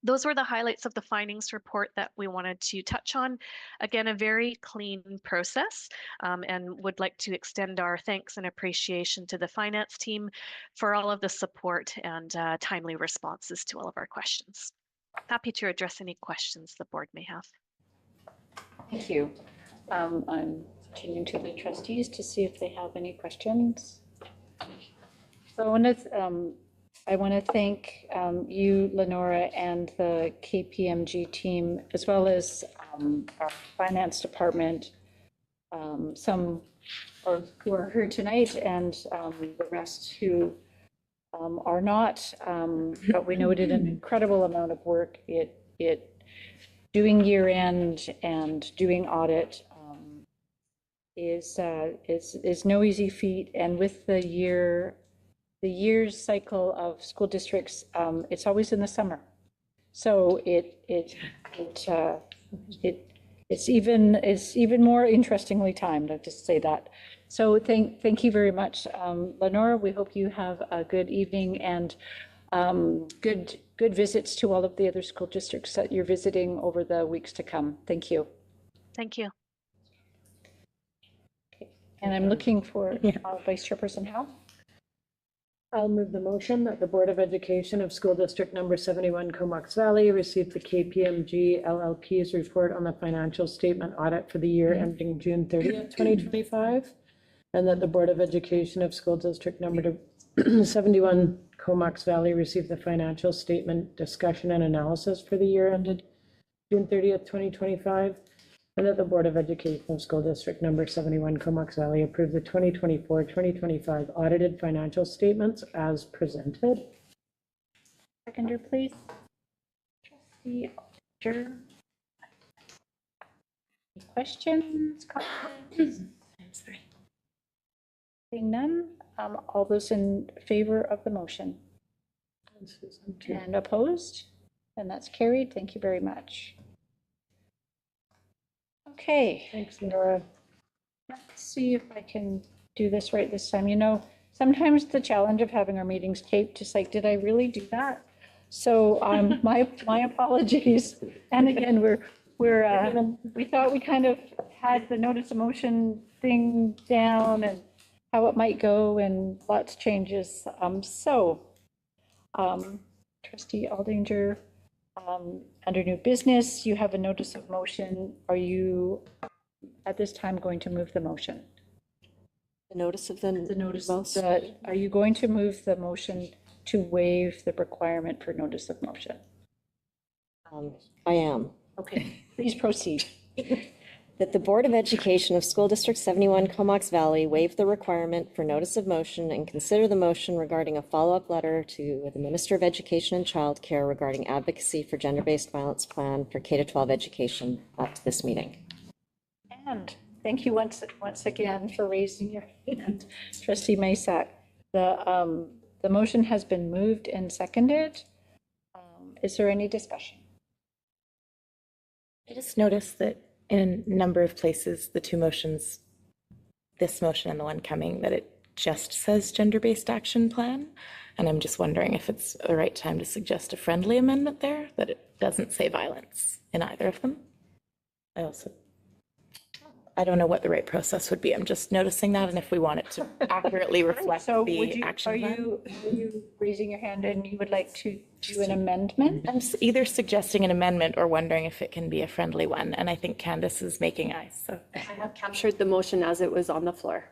Those were the highlights of the findings report that we wanted to touch on. Again, a very clean process, and would like to extend our thanks and appreciation to the finance team for all of the support and timely responses to all of our questions. Happy to address any questions the board may have. Thank you. I'm turning to the trustees to see if they have any questions. So I want to thank you, Lenora, and the KPMG team, as well as our finance department, some who are here tonight, and the rest who are not. But we know it did an incredible amount of work. Doing year end and doing audit is no easy feat, and with the year's cycle of school districts, it's always in the summer. So it's even more interestingly timed, I'll just say that. So thank you very much, Lenora. We hope you have a good evening and good visits to all of the other school districts that you're visiting over the weeks to come. Thank you. Thank you. Okay. And I'm looking for Vice Chairperson Howe. I'll move the motion that the Board of Education of School District Number 71 Comox Valley receive the KPMG LLP's report on the financial statement audit for the year ending June 30th, 2025, and that the Board of Education of School District Number 71 Comox Valley receive the financial statement discussion and analysis for the year ended June 30th, 2025, and that the Board of Education of School District Number 71 Comox Valley approve the 2024-2025 audited financial statements as presented. Seconder, please. Trustee Alder. Any questions, comments? Seeing none, all those in favor of the motion? And opposed? And that's carried. Thank you very much. Okay. Thanks, Nora. Let's see if I can do this right this time. You know, sometimes the challenge of having our meetings taped is like, did I really do that? So my apologies. And again, we thought we kind of had the notice of motion thing down and how it might go, and lots of changes. Trustee Aldinger, under new business, you have a notice of motion. Are you at this time going to move the motion? The notice of the notice, votes? are you going to move the motion to waive the requirement for notice of motion? I am. Okay, please proceed. That the Board of Education of School District 71 Comox Valley waive the requirement for notice of motion and consider the motion regarding a follow-up letter to the Minister of Education and Childcare regarding advocacy for gender-based violence plan for K-12 education at this meeting. And thank you once again for raising your hand, Trustee Maysack. The motion has been moved and seconded. Is there any discussion? I just noticed that in a number of places, the two motions, this motion and the one coming, that it just says gender-based action plan. And I'm just wondering if it's the right time to suggest a friendly amendment there, that it doesn't say violence in either of them. I don't know what the right process would be. I'm just noticing that, and if we want it to accurately reflect the action plan. Are you raising your hand and you would like to do an amendment? I'm either suggesting an amendment or wondering if it can be a friendly one, and I think Candace is making eyes, so. I have captured the motion as it was on the floor.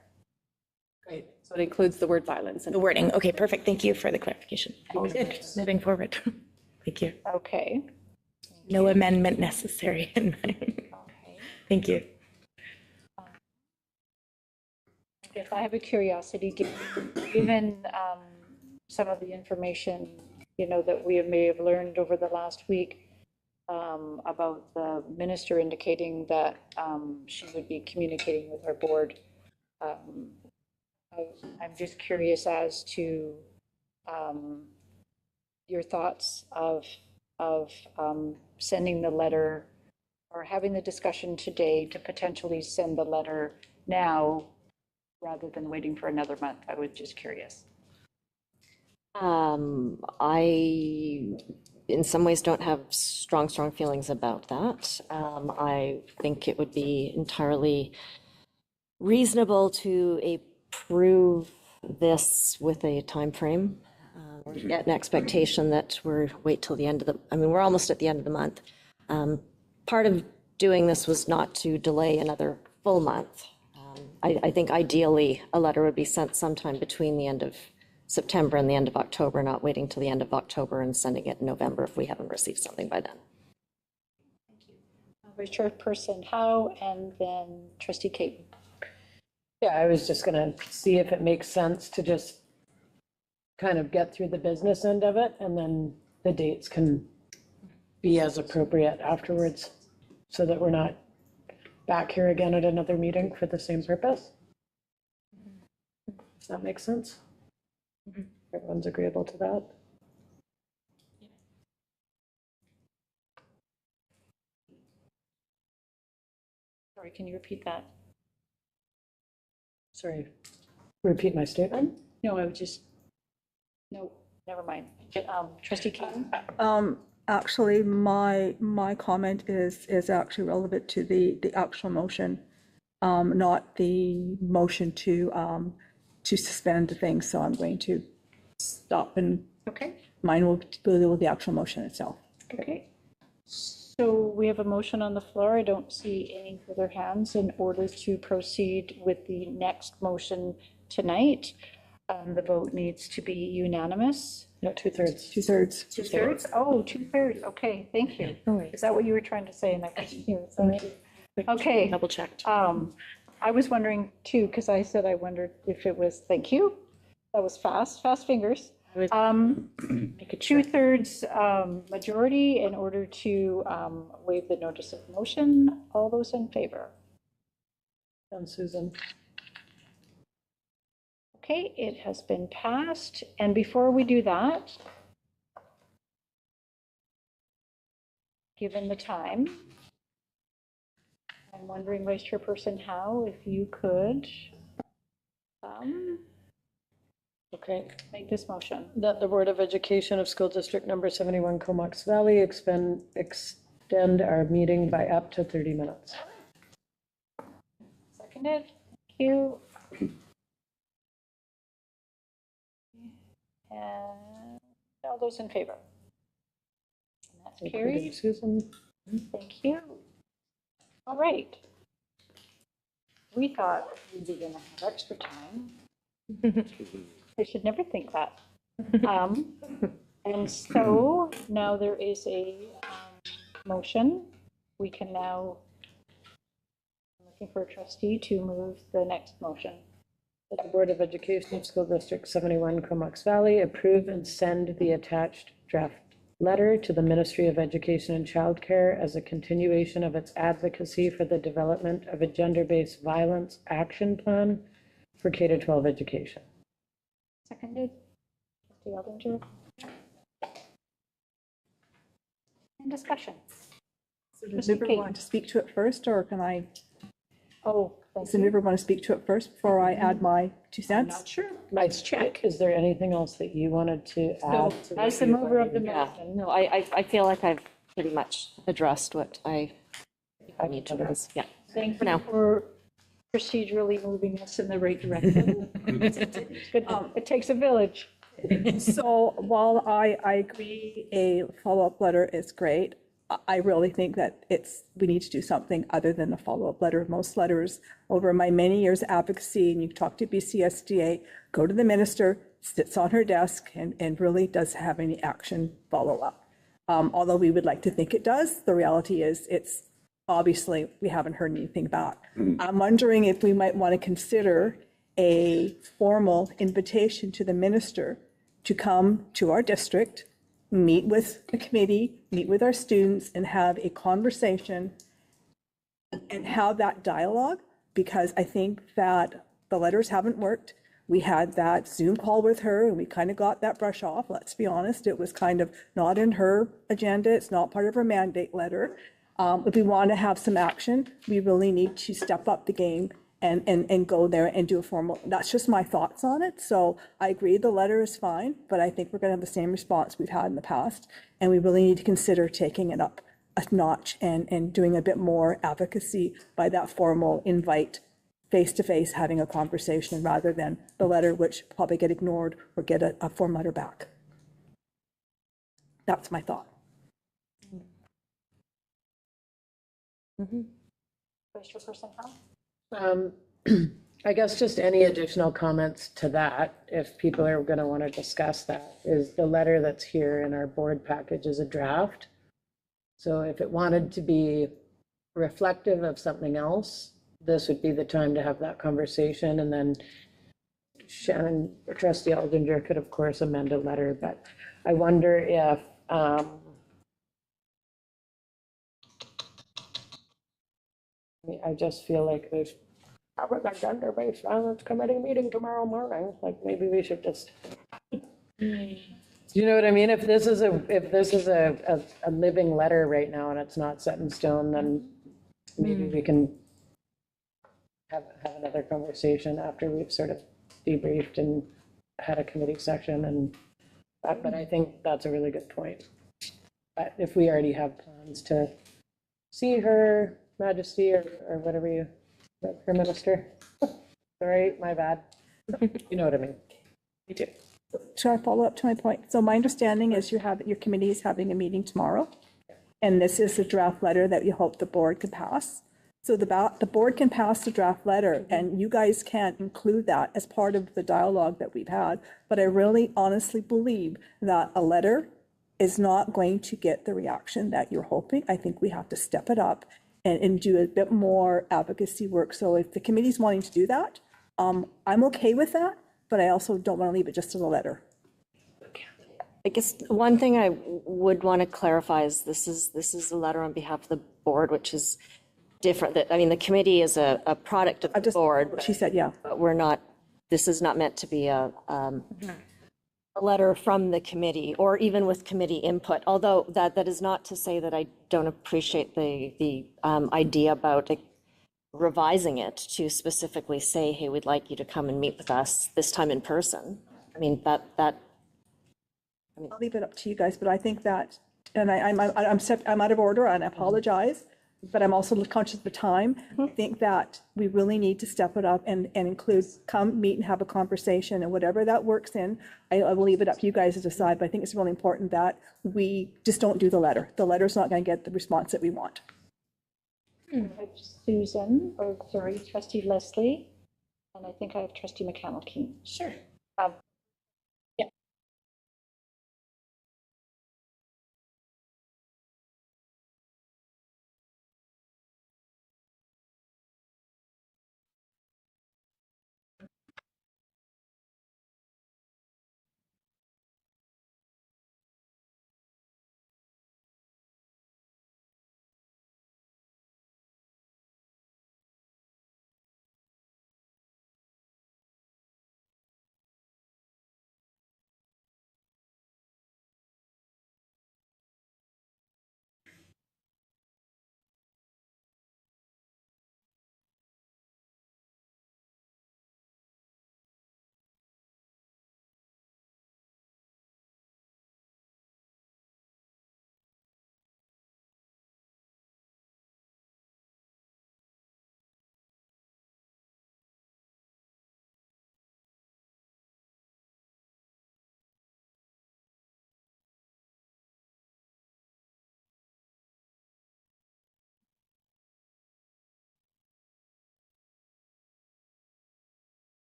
Great, so it includes the word violence. The wording, okay, perfect, thank you for the clarification. Good, moving forward. Thank you. Okay. No amendment necessary in my, thank you. If I have a curiosity, given some of the information, that we may have learned over the last week about the minister indicating that she would be communicating with our board, I'm just curious as to your thoughts of sending the letter or having the discussion today to potentially send the letter now rather than waiting for another month. I was just curious. I, in some ways, don't have strong feelings about that. I think it would be entirely reasonable to approve this with a time frame, or get an expectation that wait till the end of we're almost at the end of the month. Part of doing this was not to delay another full month. I think ideally a letter would be sent sometime between the end of September and the end of October, not waiting till the end of October and sending it in November if we haven't received something by then. Chairperson Howe and then Trustee Caton. Yeah, I was just going to see if it makes sense to just kind of get through the business end of it, and then the dates can be as appropriate afterwards, so that we're not back here again at another meeting for the same purpose. Does that make sense? Everyone's agreeable to that? Sorry, can you repeat that? Sorry, repeat my statement? No, no, never mind. Trustee Caton? Actually, my comment is actually relevant to the actual motion, not the motion to suspend the thing. So I'm going to stop, and mine will deal with the actual motion itself. Okay. So we have a motion on the floor. I don't see any further hands. In order to proceed with the next motion tonight, the vote needs to be unanimous. No, 2/3. 2/3. 2/3? Oh, 2/3. Okay, thank you. Is that what you were trying to say? And I couldn't hear. Okay. Double checked. I was wondering too, because I said I wondered if it was, thank you. That was fast fingers. 2/3 majority in order to waive the notice of motion. All those in favor? And Susan. Okay, it has been passed. And before we do that, given the time, I'm wondering, Vice Chairperson Howe, if you could make this motion. That the Board of Education of School District Number 71 Comox Valley extend our meeting by up to 30 minutes. Seconded. Thank you. And all those in favor? And that's carried. Susan. Thank you. All right. We thought we were going to have extra time. They should never think that. And so now there is a motion. We can now, I'm looking for a trustee to move the next motion. That the Board of Education of School District 71 Comox Valley approve and send the attached draft letter to the Ministry of Education and Childcare as a continuation of its advocacy for the development of a gender-based violence action plan for K-12 education. Seconded. Trustee Eldinger. And discussion. So does Niver want to speak to it first, or can I? Oh, does Niver want to speak to it first before I add my 2 cents? Not sure. Nice check. Is there anything else that you wanted to add? So, as the mover of the Yeah, motion, no, I feel like I've pretty much addressed what I need to address, yeah. thank For you now. for procedurally moving us in the right direction. Good. It takes a village. So while I agree a follow-up letter is great, I really think that we need to do something other than a follow-up letter. Most letters over my many years of advocacy, and you talk to BCSDA, go to the minister, sits on her desk and really does have any action follow-up. Although we would like to think it does, the reality is it's obviously we haven't heard anything back. I'm wondering if we might want to consider a formal invitation to the minister to come to our district, meet with the committee, meet with our students, and have a conversation and have that dialogue, because I think that the letters haven't worked. We had that Zoom call with her and we kind of got that brush off. Let's be honest, it was kind of not in her agenda. It's not part of her mandate letter. If we want to have some action, we really need to step up the game and go there and do a formal, that's just my thoughts on it. So I agree the letter is fine, but I think we're going to have the same response we've had in the past. And we really need to consider taking it up a notch and doing a bit more advocacy by that formal invite, face-to-face, having a conversation rather than the letter, which probably get ignored or get a form letter back. That's my thought. Vice Chairperson Howe? I guess just any additional comments to that, if people are going to want to discuss that, is the letter that's here in our board package is a draft. So if it wanted to be reflective of something else, this would be the time to have that conversation. And then Shannon, Trustee Eldinger could of course amend a letter, but I wonder if I just feel like there's probably a gender-based violence committee meeting tomorrow morning. Like maybe we should just, you know what I mean? If this is a living letter right now and it's not set in stone, then maybe we can have another conversation after we've sort of debriefed and had a committee session and that, but I think that's a really good point. But if we already have plans to see her Majesty or whatever you, her minister, sorry, my bad. You know what I mean? You do. Should I follow up to my point? So my understanding is your committee is having a meeting tomorrow, and this is the draft letter that you hope the board could pass. So the board can pass the draft letter, and you guys can include that as part of the dialogue that we've had. But I really honestly believe that a letter is not going to get the reaction that you're hoping. I think we have to step it up and do a bit more advocacy work. So if the committee's wanting to do that, I'm okay with that, but I also don't want to leave it just as a letter. I guess one thing I would want to clarify is this is a letter on behalf of the board, which is different. I mean, the committee is a product of the board. She said, yeah. But we're not, this is not meant to be a letter from the committee or even with committee input, although that is not to say that I don't appreciate the idea about revising it to specifically say, hey, we'd like you to come and meet with us this time in person. I mean, I'll leave it up to you guys, but I think that, and I'm out of order and I apologize, but I'm also conscious of the time. I think that we really need to step it up and include, come meet and have a conversation, and whatever that works in, I will leave it up to you guys to decide, but I think it's really important that we just don't do the letter. The letter's not going to get the response that we want. Susan, or sorry, trustee Leslie, and I think I have trustee McConnell-Keen. Sure. Yeah.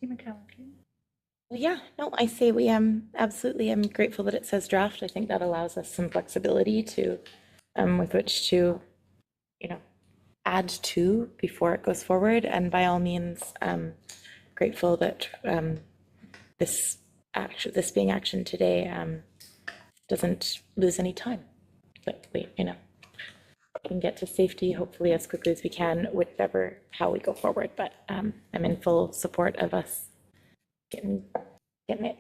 Trustee McConnell-Keen. Well, yeah, no, I say we absolutely. I'm grateful that it says draft. I think that allows us some flexibility to, with which to, add to before it goes forward. And by all means, grateful that this being action today doesn't lose any time. That we, can get to safety hopefully as quickly as we can, how we go forward. But I'm in full support of us getting it.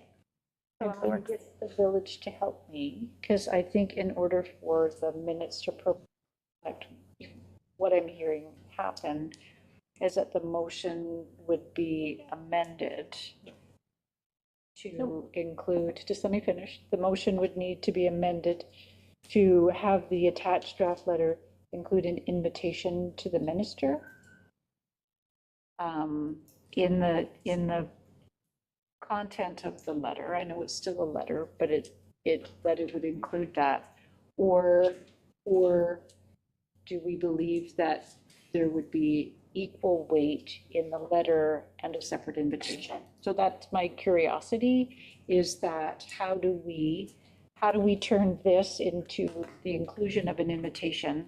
So I'm going to get the village to help me, because I think in order for the minutes to reflect what I'm hearing happen is that the motion would be amended to include, just let me finish, the motion would need to be amended to have the attached draft letter include an invitation to the minister. In the content of the letter, I know it's still a letter, but that it would include that, or do we believe that there would be equal weight in the letter and a separate invitation? So that's my curiosity, is that how do we turn this into the inclusion of an invitation?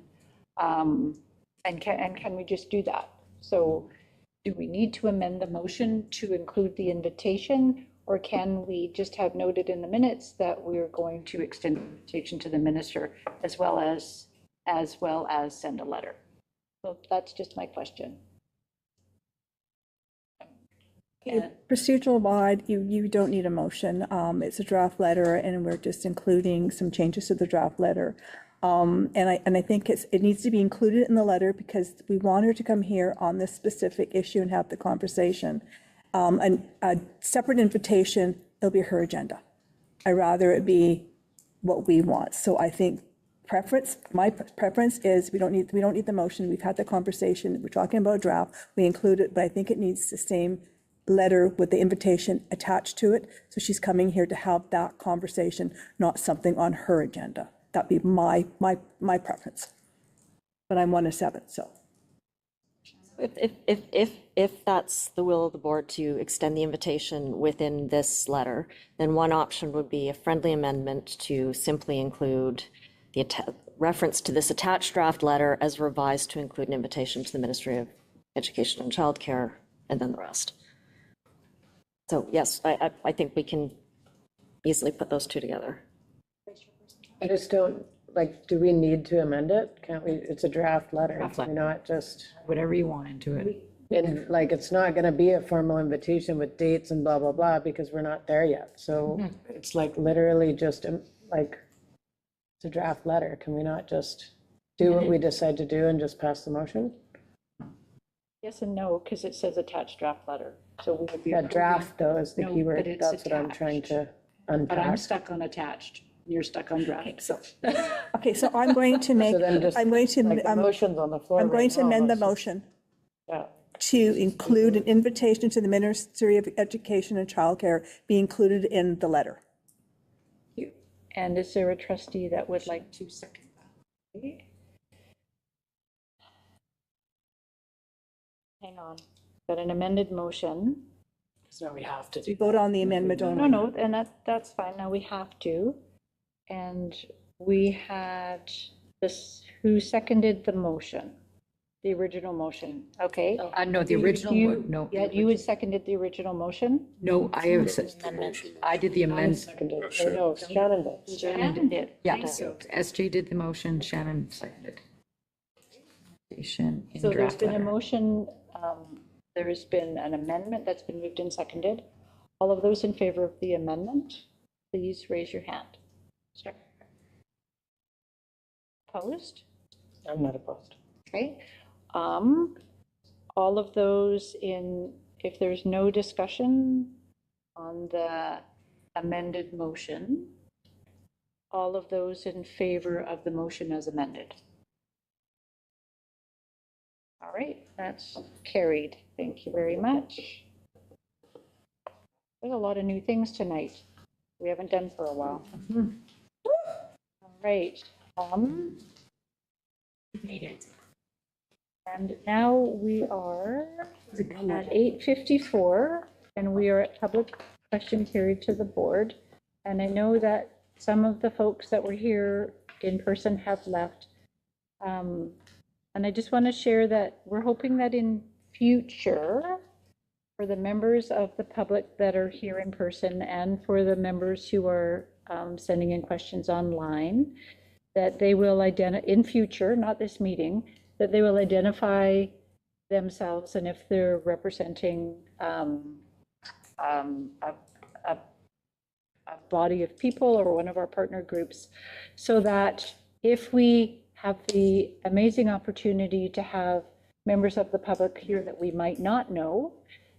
And can we just do that? So do we need to amend the motion to include the invitation, or can we just have noted in the minutes that we're going to extend the invitation to the minister as well as send a letter? So that's just my question. Procedural wide, you don't need a motion. It's a draft letter, and we're just including some changes to the draft letter. And I think it needs to be included in the letter because we want her to come here on this specific issue and have the conversation. And a separate invitation, it'll be her agenda. I'd rather it be what we want. So I think my preference is we don't need the motion. We've had the conversation. We're talking about draft. We include it, but I think it needs the same letter with the invitation attached to it. So she's coming here to have that conversation, not something on her agenda. That'd be my preference. But I'm 1 of 7, so. If that's the will of the board to extend the invitation within this letter, then one option would be a friendly amendment to simply include the reference to this attached draft letter as revised to include an invitation to the Ministry of Education and Childcare, and then the rest. So yes, I think we can easily put those two together. I just don't, do we need to amend it? Can't we, it's a draft letter, you know, it just. Whatever you want into it. And it's not gonna be a formal invitation with dates and blah, blah, blah, because we're not there yet. So it's literally just it's a draft letter. Can we not just do what we decide to do and just pass the motion? Yes and no, because it says attached draft letter. So we would be. Yeah, draft though is the No, key word. but it's That's what I'm trying to unpack. But I'm stuck on attached. You're stuck on draft, so. Okay, so I'm going to make, So then just, I'm going to, the motion's on the floor I'm going right to now, amend the let's motion. to include an invitation to the Ministry of Education and Childcare be included in the letter. And is there a trustee that would like to second that? Okay. Hang on, got an amended motion. So now we have to do. Vote on the amendment only. No, and that's fine, now we have to. And we had this, who seconded the motion? The original motion, okay. No, the original, no. Yeah, you had seconded the original motion? No, I did the amendment. Seconded. No, Shannon did. Shannon did. Yeah, so SJ did the motion, Shannon seconded. In So there's draft been a letter. motion, there has been an amendment that's been moved and seconded. All of those in favor of the amendment, please raise your hand. Sure. Opposed? I'm not opposed. Okay. All of those if there's no discussion on the amended motion, all of those in favor of the motion as amended. All right, that's carried. Thank you very much. There's a lot of new things tonight we haven't done for a while. All right. And now we are at 8:54, and we are at public question period to the board. And I know that some of the folks that were here in person have left. And I just want to share that we're hoping that in future, for the members of the public that are here in person and for the members who are sending in questions online, that they will in future, not this meeting, that they will identify themselves and if they're representing a body of people or one of our partner groups, so that if we have the amazing opportunity to have members of the public here that we might not know,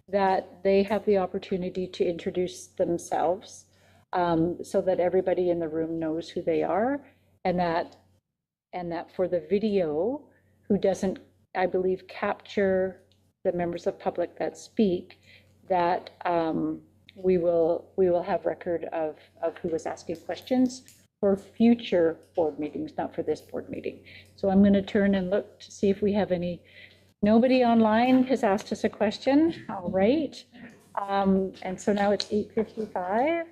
that they have the opportunity to introduce themselves, so that everybody in the room knows who they are, and that for the video, who doesn't, I believe, capture the members of public that speak, that we will have record of who was asking questions for future board meetings, not for this board meeting. So I'm going to turn and look to see if we have nobody online has asked us a question. All right. And so now it's 8:55,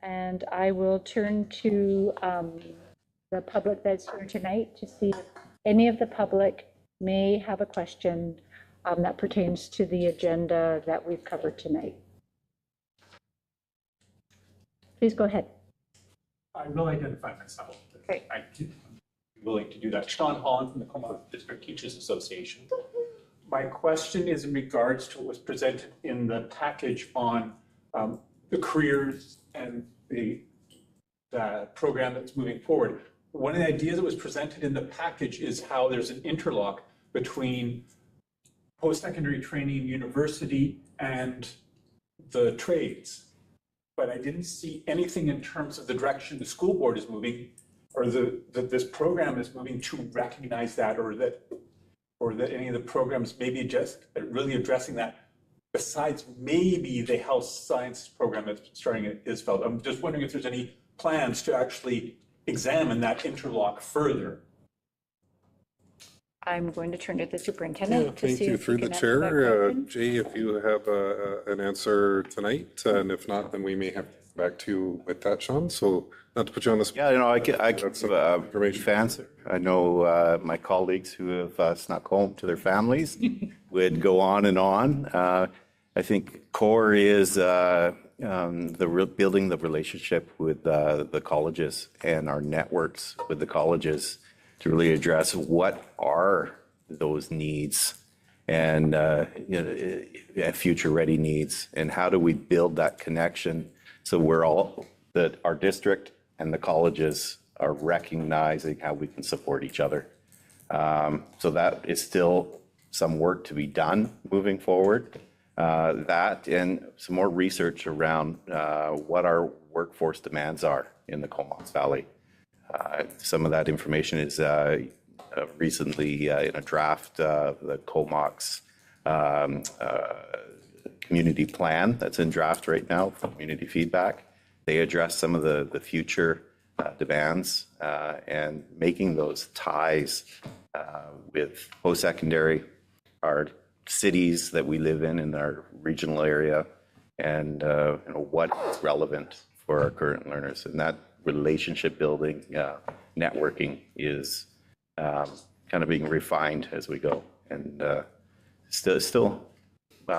and I will turn to the public that's here tonight to see if any of the public may have a question that pertains to the agenda that we've covered tonight. Please go ahead. I will identify myself. Okay. I'm willing to do that. Sean Holland from the Comox District Teachers Association. My question is in regards to what was presented in the package on the careers and the program that's moving forward. One of the ideas that was presented in the package is how there's an interlock between post-secondary training, university, and the trades. But I didn't see anything in terms of the direction the school board is moving, or that this program is moving to recognize that, or that any of the programs may be just really addressing that, besides maybe the health science program that's starting at Isfeld. I'm just wondering if there's any plans to actually examine that interlock further. I'm going to turn to the superintendent to Thank see you. if Through he the can answer that chair, question. Jay, if you have an answer tonight, and if not, then we may have to get back to you with that, Sean. So not to put you on the spot. Yeah, I can brief answer. I know my colleagues who have snuck home to their families would go on and on. I think core is building the relationship with the colleges and our networks with the colleges to really address what are those needs and future ready needs, and how do we build that connection so that our district and the colleges are recognizing how we can support each other. So that is still some work to be done moving forward. That and some more research around what our workforce demands are in the Comox Valley. Some of that information is recently in a draft, the Comox community plan that's in draft right now for community feedback. They address some of the future demands and making those ties with post-secondary, our cities that we live in our regional area, and what is relevant for our current learners. And that relationship building, networking is kind of being refined as we go. And still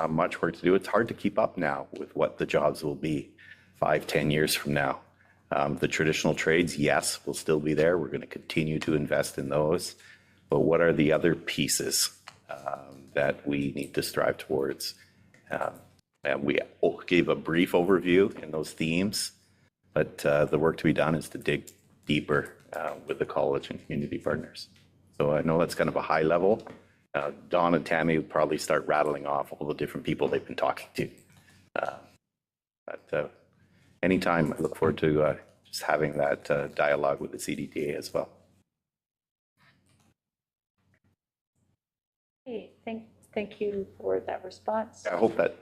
much work to do. It's hard to keep up now with what the jobs will be 5-10 years from now. The traditional trades, yes, will still be there. We're going to continue to invest in those. But what are the other pieces that we need to strive towards? And we gave a brief overview in those themes, but the work to be done is to dig deeper with the college and community partners. So I know that's kind of a high level. Don and Tammy would probably start rattling off all the different people they've been talking to. But anytime, I look forward to just having that dialogue with the CDTA as well. Hey, thank you for that response. I hope that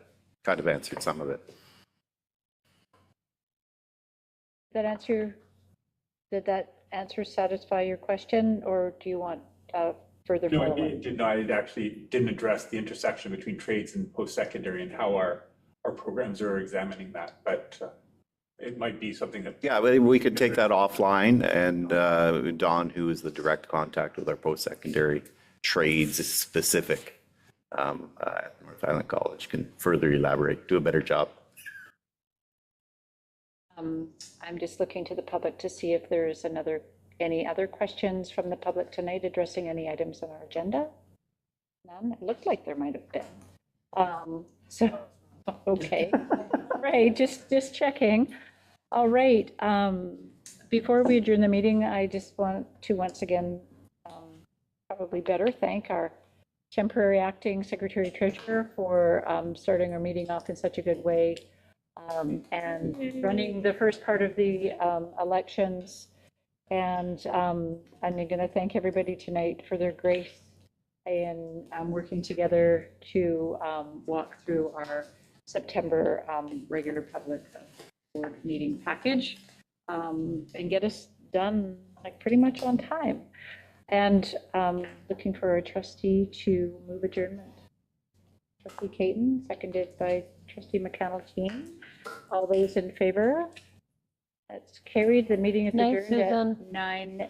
kind of answered some of it. Did that answer satisfy your question, or do you want further No, follow-up? it did not. It actually didn't address the intersection between trades and post-secondary and how our programs are examining that, but it might be something that. Yeah, we could take that offline, and Don, who is the direct contact with our post-secondary trades specific at North Island College, can further elaborate, do a better job. I'm just looking to the public to see if there's any other questions from the public tonight addressing any items on our agenda. None? It looked like there might have been. So, okay. Right, just checking. All right. Before we adjourn the meeting, I just want to once again probably better thank our temporary acting secretary treasurer for starting our meeting off in such a good way and running the first part of the elections. And I'm going to thank everybody tonight for their grace in working together to walk through our September regular public board meeting package and get us done like pretty much on time. And looking for a trustee to move adjournment. Trustee Caton, seconded by Trustee McConnell-Keane. All those in favor? That's carried. The meeting is Night, adjourned Susan. at 9 p.m.